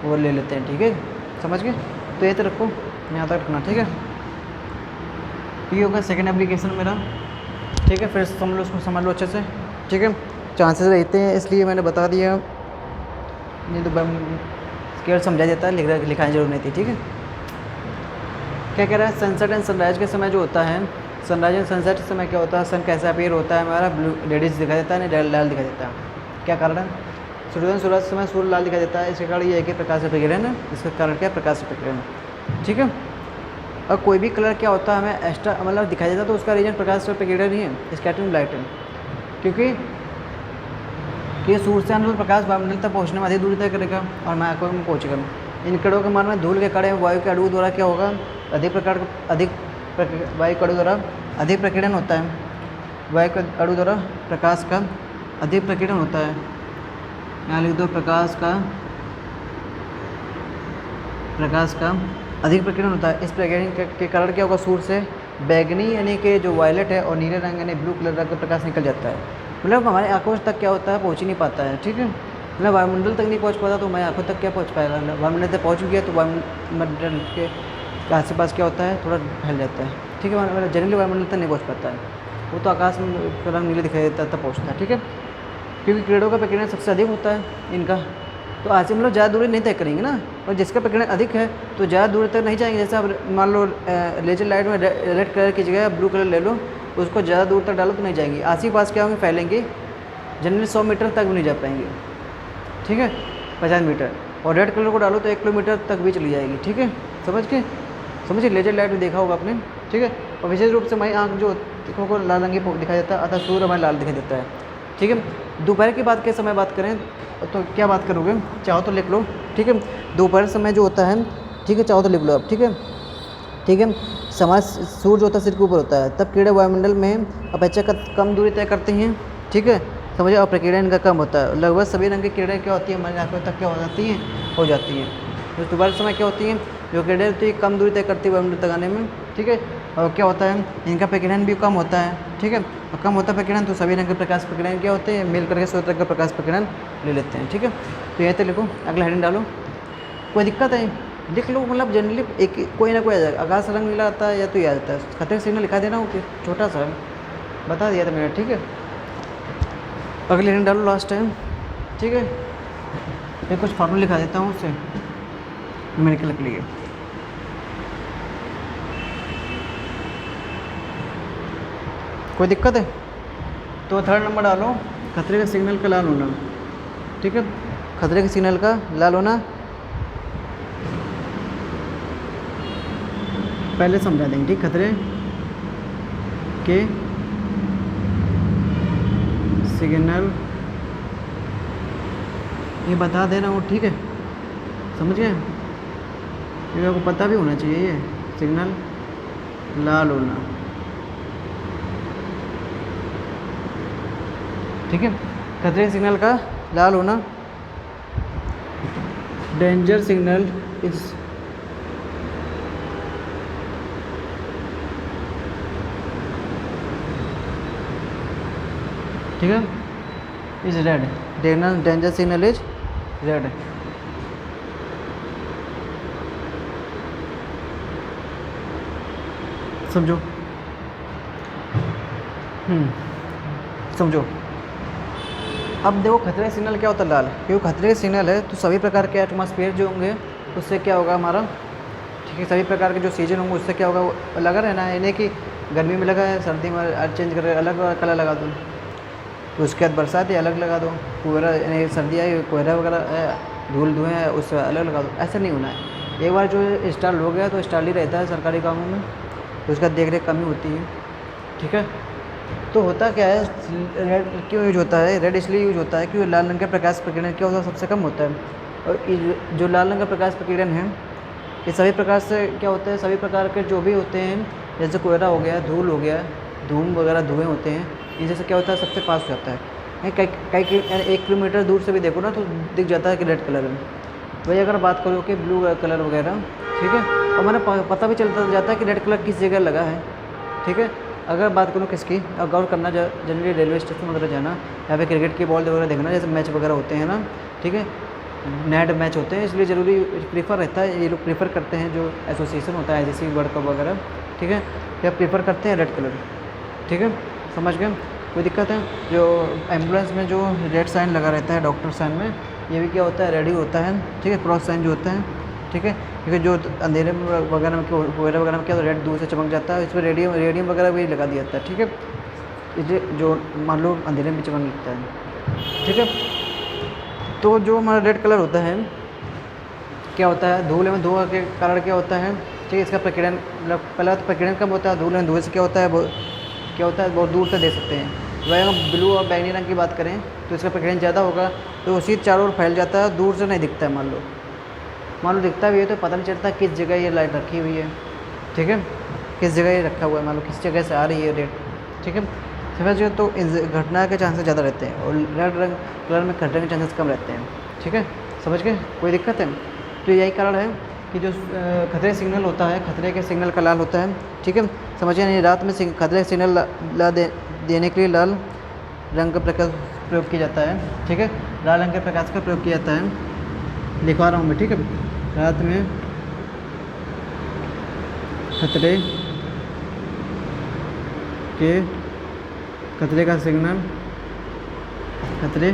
वो ले लेते हैं। ठीक है, समझ गए? तो ये तो रखो, यहाँ तक रखना। ठीक है, ये होगा सेकेंड एप्लीकेशन मेरा। ठीक है, फिर उसको समझ लो अच्छे से। ठीक है, चांसेस रहते हैं, इसलिए मैंने बता दिया, नहीं तो केवल समझा देता है, लिखाने जरूर नहीं थी। ठीक है, क्या कह रहा है? सनसेट एंड सनराइज के समय जो होता है, सनराइज एंड सनसेट के समय क्या होता है? सन कैसा अपीयर होता है हमारा? ब्लू रेडिश दिखाई देता है, नहीं लाल दिखाई देता है। क्या कारण है? सूर्यास्त समय सूर्य लाल दिखाई देता है। इसके कारण ये है कि प्रकाश से प्रकीर्णन है। इसके कारण क्या? प्रकाश से प्रकीर्णन। ठीक है, और कोई भी कलर क्या होता है हमें एक्स्ट्रा मतलब दिखाई देता है, तो उसका रीजन प्रकाश का प्रकीर्णन ही है, स्कैटरिंग लाइट है। क्योंकि सूर्य से आने वाला प्रकाश वायुमंडल तक पहुंचने में अधिक दूरी तय करेगा और मैं आंखों में पहुंचेगा। इन कणों के मान में धूल के कण वायु के अणुओं द्वारा क्या होगा, वायु के अणु द्वारा अधिक प्रकीर्णन होता है। वायु के अणु द्वारा प्रकाश का अधिक प्रकीर्णन होता है। यहाँ लिख दो प्रकाश का अधिक प्रकीर्णन होता है। इस प्रकीर्णन के कारण क्या होगा, सूर्य से बैगनी यानी कि जो वायलेट है और नीले रंग यानी ब्लू कलर का प्रकाश निकल जाता है। मतलब हमारे आंखों तक क्या होता है, पहुँच ही नहीं पाता है। ठीक है, मतलब वायुमंडल तक नहीं पहुँच पाता तो हमारी आंखों तक क्या पहुँच पाएगा। वायुमंडल तक पहुँच गया तो वायुमंडल के आस पास क्या होता है, थोड़ा फैल जाता है। ठीक है, मतलब जनरली वायुमंडल तक नहीं पहुँच पाता है, वो तो आकाश में रंग नीले दिखाई देता है तब पहुँचता है। ठीक है, क्योंकि किरणों का प्रकीर्णन सबसे अधिक होता है इनका, तो आज हम लोग ज़्यादा दूरी नहीं तय करेंगे ना। और जिसका प्रकीर्णन अधिक है तो ज़्यादा दूरी तक नहीं जाएंगे। जैसे आप मान लो लेजर लाइट में रेड कलर की जगह ब्लू कलर ले लो, उसको ज़्यादा दूर तक डालो तो नहीं जाएंगी, आस ही पास क्या होंगे, फैलेंगे। जनरली 100 मीटर तक भी नहीं जा पाएंगे। ठीक है, 50 मीटर। और रेड कलर को डालो तो 1 किलोमीटर तक भी चली जाएगी। ठीक है, समझिए लेजर लाइट में देखा होगा आपने। ठीक है, और विशेष रूप से हमारी आँख जो को लाल रंगी दिखाई देता है, अतः सूर्य हमारे लाल दिखाई देता है। ठीक है, दोपहर की बात के समय बात करें तो क्या बात करोगे, चाहो तो लिख लो। ठीक है, दोपहर समय जो होता है, ठीक है, चाहो तो लिख लो आप। ठीक है, समाज सूर्य जो होता है सिर के ऊपर होता है, तब किरणें वायुमंडल में अपेक्षाकृत कम दूरी तय करती हैं। ठीक है, समझिए, और प्रकीर्णन इनका कम होता है। लगभग सभी रंग की किरणें क्या होती है, हमारी आंखों तक क्या हो जाती हैं। तो दोपहर समय क्या होती हैं, जो किरणें होती है कम दूरी तय करती है वायुमंडल तक आने में। ठीक है, और क्या होता है, इनका प्रकीर्णन भी कम होता है। ठीक है, और कम होता है प्रकीर्णन तो सभी रंग के प्रकाश प्रकीर्णन क्या होते हैं, मिल करके स्रोत का प्रकाश प्रकीर्णन ले लेते हैं। ठीक है, तो यहीं तक लिखो, अगला हेडिंग डालो। कोई दिक्कत है लिख लो, मतलब जनरली एक कोई ना कोई आ जाएगा। आकाश रंग नीला आता है या तो ये आता है, खतरे सिग्नल लिखा देना, ओके, छोटा सा बता दिया था मैंने। ठीक है, अगले हेडिंग डालो लास्ट टाइम। ठीक है, मैं कुछ फॉर्मूला लिखा देता हूँ उससे न्यूमेरिकल के लिए। कोई दिक्कत है तो थर्ड नंबर डालो, खतरे के सिग्नल का लाल होना। ठीक है, खतरे के सिग्नल का लाल होना पहले समझा देंगे। ठीक, खतरे के सिग्नल ये बता दे रहा हूँ। ठीक है, समझ गए, क्योंकि आपको पता भी होना चाहिए ये सिग्नल लाल होना। ठीक है, खतरे के सिग्नल का लाल होना, डेंजर सिग्नल इज ठीक है, is red. Danger signal is red. समझो, समझो। अब देखो खतरे सिग्नल क्या होता है, लाल, क्योंकि खतरे सिग्नल है तो सभी प्रकार के एटमॉस्फेयर जो होंगे उससे क्या होगा हमारा। ठीक है, सभी प्रकार के जो सीजन होंगे उससे क्या होगा, वो लगा रहना है। यानी कि गर्मी में लगा है, सर्दी में चेंज कर अलग कलर लगा दो, तो उसके बाद बरसात ही अलग लगा दो, कोहरा यानी सर्दी आई कोहरा वगैरह धूल धुएँ उससे अलग लगा दो। ऐसा नहीं होना है। एक बार जो इंस्टॉल हो गया तो इंस्टॉल ही रहता है सरकारी कामों में, तो उसका देख रेख कमी होती है। ठीक है, तो होता क्या है, रेड क्यों यूज होता है, रेड इसलिए यूज होता है क्योंकि लाल रंग का प्रकाश प्रकीर्णन क्या होता है, सबसे कम होता है। और जो लाल रंग का प्रकाश प्रकीर्णन है ये सभी प्रकार से क्या होता है, सभी प्रकार के जो भी होते हैं, जैसे कोयला हो गया, धूल हो गया, धूम वगैरह धुएँ होते हैं, इनसे से क्या होता है, सबसे पास हो जाता है। कई 1 किलोमीटर दूर से भी देखो ना तो दिख जाता है कि रेड कलर है। वही अगर बात करो कि ब्लू कलर वगैरह, ठीक है, और मैंने पता भी चलता जाता है कि रेड कलर किस जगह लगा है। ठीक है, अगर बात करूँ किसकी, और गौर करना जनरली रेलवे स्टेशन वगैरह जाना, यहाँ पे क्रिकेट की बॉल वगैरह देखना, जैसे मैच वगैरह होते हैं ना, ठीक है, नेट मैच होते हैं, इसलिए ज़रूरी प्रीफर रहता है, ये लोग प्रीफर करते हैं, जो एसोसिएशन होता है ICC वर्ल्ड कप वगैरह, ठीक है, ये प्रीफर करते हैं रेड कलर। ठीक है, समझ गए, कोई दिक्कत है। जो एम्बुलेंस में जो रेड साइन लगा रहता है डॉक्टर साइन में, ये भी क्या होता है, रेड ही होता है। ठीक है, क्रॉस साइन जो होता है, ठीक है, क्योंकि जो अंधेरे में वगैरह में कोयला वगैरह में क्या रेड दूर से चमक जाता है, इसमें रेडियम वगैरह भी लगा दिया जाता है। ठीक है, इसलिए जो मान लो अंधेरे में चमक लगता है। ठीक है, तो जो हमारा रेड कलर होता है क्या होता है, धूल में धुआं के कारण क्या होता है, ठीक है। इसका प्रकीर्णन मतलब पहला तो प्रकीर्णन कम होता है धूल, धुएं से क्या होता है बहुत दूर तक दे सकते हैं। वही हम ब्लू और बैंगनी रंग की बात करें तो इसका प्रकीर्णन ज़्यादा होगा, तो उसी चारों ओर फैल जाता है, दूर से नहीं दिखता है। मान लो दिखता भी है तो पता नहीं चलता किस जगह ये लाइट रखी हुई है, ठीक है, किस जगह ये रखा हुआ है, मान लो किस जगह से आ रही है रेड, ठीक है। समझ गए, तो इस घटना के चांसेस ज़्यादा रहते हैं और रेड रंग कलर में घटने के चांसेस कम रहते हैं, ठीक है। समझ गए, कोई दिक्कत है? तो यही कारण है कि जो खतरे सिग्नल होता है, खतरे के सिग्नल का लाल होता है, ठीक है। समझिए, नहीं रात में खतरे के सिग्नल देने के लिए लाल रंग का प्रकाश प्रयोग किया जाता है, ठीक है। लाल रंग के प्रकाश का प्रयोग किया जाता है, लिखवा रहा हूँ मैं, ठीक है। रात में खतरे का सिग्नल, खतरे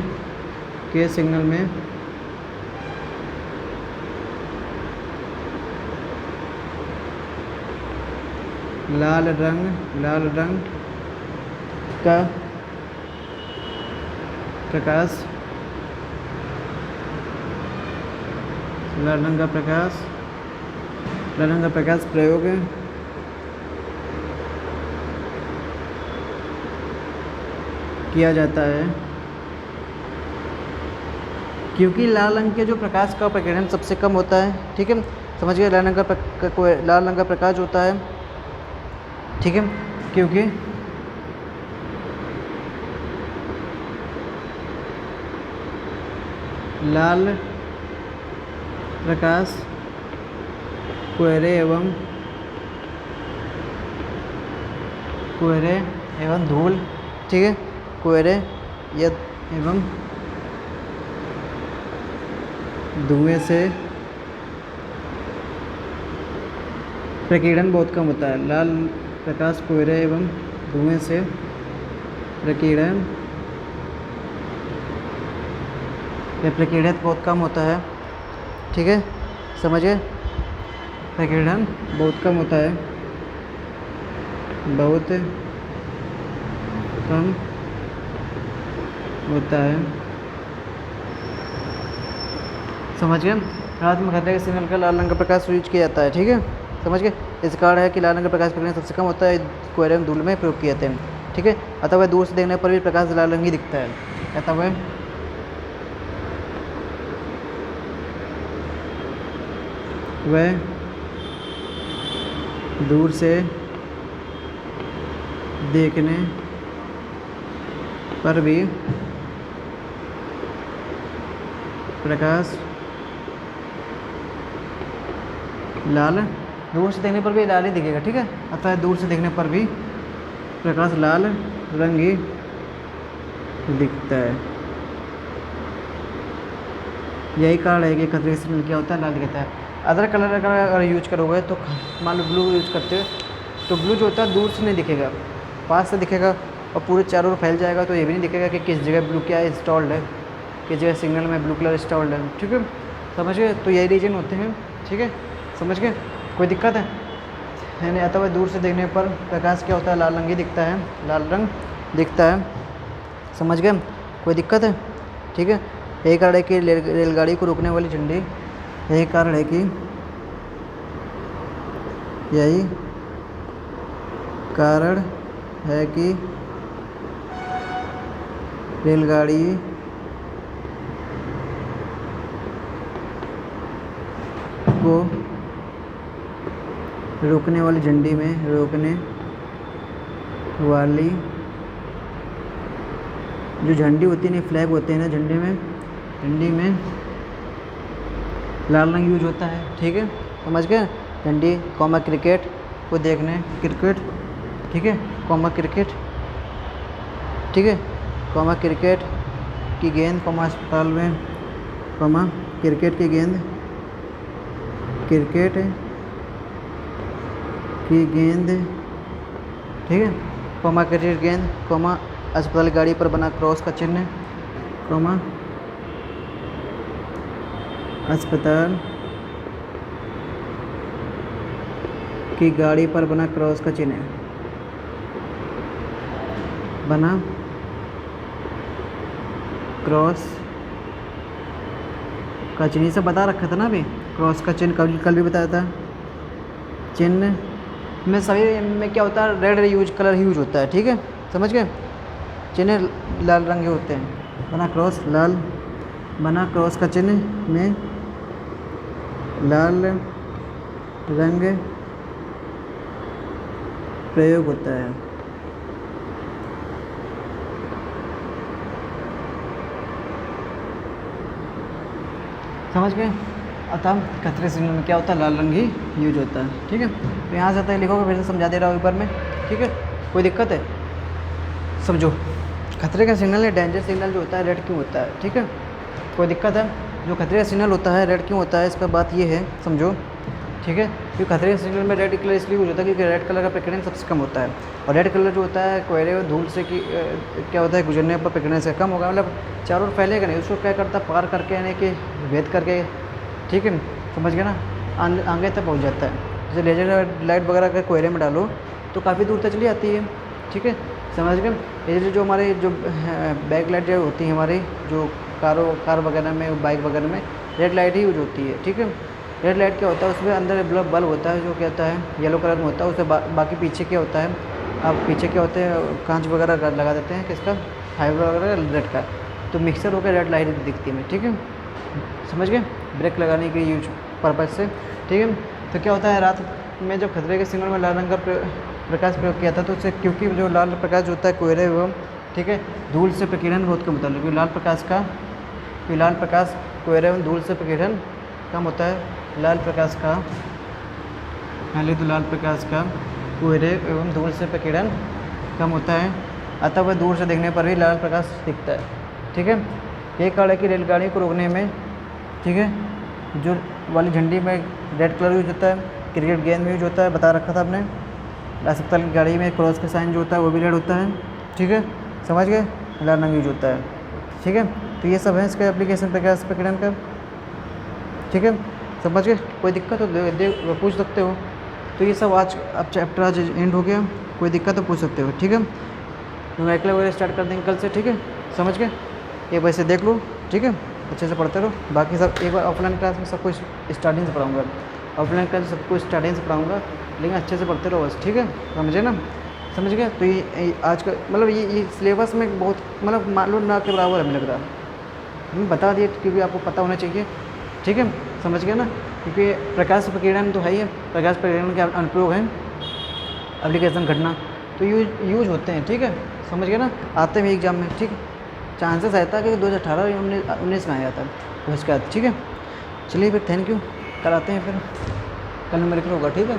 के सिग्नल में लाल रंग का प्रकाश, लाल रंग का प्रकाश प्रयोग किया जाता है, क्योंकि लाल रंग के जो प्रकाश का प्रकीर्णन सबसे कम होता है, ठीक है। समझ गए, लाल रंग का प्रकाश होता है, ठीक है, क्योंकि लाल प्रकाश कोहरे एवं धूल, ठीक है, कोहरे एवं धुएं से प्रकीर्णन बहुत कम होता है। लाल प्रकाश कोहरे एवं धुएं से प्रकीर्णन बहुत कम होता है, ठीक है। समझिए, प्रकीर्णन बहुत कम होता है, बहुत कम होता है। समझ गए, रात में खतरे के सिग्नल का लाल रंग का प्रकाश यूज किया जाता है, ठीक है। समझ गए, इस कारण है कि लाल रंग का प्रकाश प्रकीर्णन सबसे कम होता है, कोहरे एवं धूल में प्रयोग किए जाते हैं, ठीक है। अतः वह दूर से देखने पर भी प्रकाश लाल रंग ही दिखता है, अतः वह दूर से देखने पर भी प्रकाश दूर से देखने पर भी लाल ही दिखेगा, ठीक है। अतः दूर से देखने पर भी प्रकाश लाल रंग ही दिखता है। यही कारण है कि खतरे के सिग्नल क्या होता है, लाल दिखता है। अदर कलर का अगर यूज करोगे तो मान लो ब्लू यूज करते हो तो ब्लू जो होता है दूर से नहीं दिखेगा, पास से दिखेगा और पूरे चारों ओर फैल जाएगा, तो ये भी नहीं दिखेगा कि किस जगह ब्लू क्या इंस्टॉल्ड है, किस जगह सिग्नल में ब्लू कलर इंस्टॉल्ड है, ठीक है। समझ गए, तो यही रीजन होते हैं, ठीक है। समझ गए, कोई दिक्कत है नहीं? अथवा दूर से देखने पर प्रकाश क्या होता है, लाल रंग ही दिखता है, लाल रंग दिखता है। समझ गए, कोई दिक्कत है? ठीक है। यही कारण है कि रेलगाड़ी को रोकने वाली झंडी, यही कारण है कि रेलगाड़ी को रोकने वाली झंडी में जो झंडी होती है ना, फ्लैग होते हैं ना, झंडी में लाल रंग यूज होता है, ठीक है। समझ गए, झंडी कॉमा क्रिकेट को देखने, क्रिकेट, ठीक है, कॉमा क्रिकेट, ठीक है, कॉमा क्रिकेट की गेंद, कॉमा अस्पताल में, कॉमा क्रिकेट की गेंद, ठीक है, कॉमा क्रिकेट गेंद, कॉमा अस्पताल गाड़ी पर बना क्रॉस का चिन्ह, कॉमा अस्पताल की गाड़ी पर बना क्रॉस का चिन्ह, बना क्रॉस का चिन्ह, सब बता रखा था ना अभी, क्रॉस का चिन्ह कल भी बताया था, चिन्ह में सभी में क्या होता है, रेड यूज कलर यूज होता है, ठीक है, समझ गए। चिन्ह लाल रंग के होते हैं, बना क्रॉस लाल, बना क्रॉस का चिन्ह में लाल रंग प्रयोग होता है। समझ गए। अतः खतरे सिग्नल में क्या होता है, लाल रंग ही यूज होता है, ठीक है। तो यहाँ से आता है, लिखोगे, फिर से समझा दे रहा हूँ ऊपर में, ठीक है। कोई दिक्कत है, समझो। खतरे का सिग्नल है, डेंजर सिग्नल जो होता है रेड क्यों होता है, ठीक है। कोई दिक्कत है, जो खतरे का सिग्नल होता है रेड क्यों होता है, इसका बात ये है, समझो, ठीक है। क्योंकि खतरे के सिग्नल में रेड कलर इसलिए यूज होता है क्योंकि रेड कलर का प्रकीर्णन सबसे कम होता है, और रेड कलर जो होता है कोयले और धूल से क्या होता है, गुजरने पर प्रकीर्णन से कम होगा, मतलब चारों ओर फैलेगा नहीं, उसको क्या करता है, पार करके यानी कि भेद करके, ठीक है, समझ गए ना, आगे तक पहुँच जाता है। जैसे लेजर लाइट वगैरह अगर कोयले में डालो तो काफ़ी दूर तक चली जाती है, ठीक है, समझ गए। लेजर जो हमारे जो बैक लाइट जो होती है हमारी, जो कार वगैरह में, बाइक वगैरह में रेड लाइट ही यूज होती है, ठीक है। रेड लाइट क्या होता है, उसमें अंदर बल्ब होता है जो क्या होता है, येलो कलर में होता है, उससे बाकी पीछे क्या होता है, अब पीछे क्या होते हैं, कांच वगैरह लगा देते हैं, किसका, फाइबर वगैरह रेड का, तो मिक्सर होकर रेड लाइट दिखती है, ठीक है, समझ गए, ब्रेक लगाने के यूज पर्पज़ से, ठीक है। तो क्या होता है, रात में जब खतरे के सिग्नल में लाल रंग का प्रकाश प्रयोग किया था, तो उससे क्योंकि जो लाल प्रकाश होता है कोयले एवं, ठीक है, धूल से प्रकीर्णन बहुत कम होता है, क्योंकि लाल प्रकाश कोयले एवं धूल से प्रकीर्णन कम होता है। लाल प्रकाश का पहले तो लाल प्रकाश का कोयले एवं धूल से प्रकीर्णन कम होता है, अतः वह दूर से देखने पर भी लाल प्रकाश दिखता है, ठीक है। ये कारण है कि रेलगाड़ी को रोकने में, ठीक है, जो वाली झंडी में रेड कलर यूज होता है, क्रिकेट गेंद में यूज होता है, बता रखा था आपने। अस्पताल की गाड़ी में क्रॉस का साइन जो होता है वो भी रेड होता है, ठीक है, समझ गए, लाल रंग यूज होता है, ठीक है। तो ये सब है इसका एप्लीकेशन प्रकाश प्रकीर्णन का, ठीक है, समझ गए। कोई दिक्कत हो पूछ सकते हो। तो ये सब आज अब चैप्टर आज एंड हो गया, कोई दिक्कत तो पूछ सकते हो, ठीक है। न्यूमेरिकल वगैरह स्टार्ट कर देंगे कल से, ठीक है, समझ गए। एक बार से देख लो, ठीक है, अच्छे से पढ़ते रहो। बाकी सब एक बार ऑफलाइन क्लास में सब कुछ स्टार्टिंग से पढ़ाऊँगा, ऑफलाइन क्लास सब कुछ स्टार्टिंग से पढ़ाऊँगा, लेकिन अच्छे से पढ़ते रहो बस, ठीक है, समझे ना, समझ गए। तो ये आज का मतलब ये सिलेबस में बहुत मतलब मालूम ना के बराबर हमें लग रहा है, हम बता दिए क्योंकि आपको पता होना चाहिए, ठीक है, समझ गए ना। क्योंकि प्रकाश प्रकीर्णन तो है ही है, प्रकाश प्रकीर्णन के अनुप्रयोग हैं, एप्लीकेशन घटना तो यूज होते हैं, ठीक है, समझ गए ना, आते हैं एग्जाम में, ठीक है। चांसेस रहता है कि 2018 या 19 में आया था, तो इसका, ठीक है। चलिए फिर, थैंक यू, कल आते हैं, फिर कल न्यूमेरिकल होगा, ठीक है।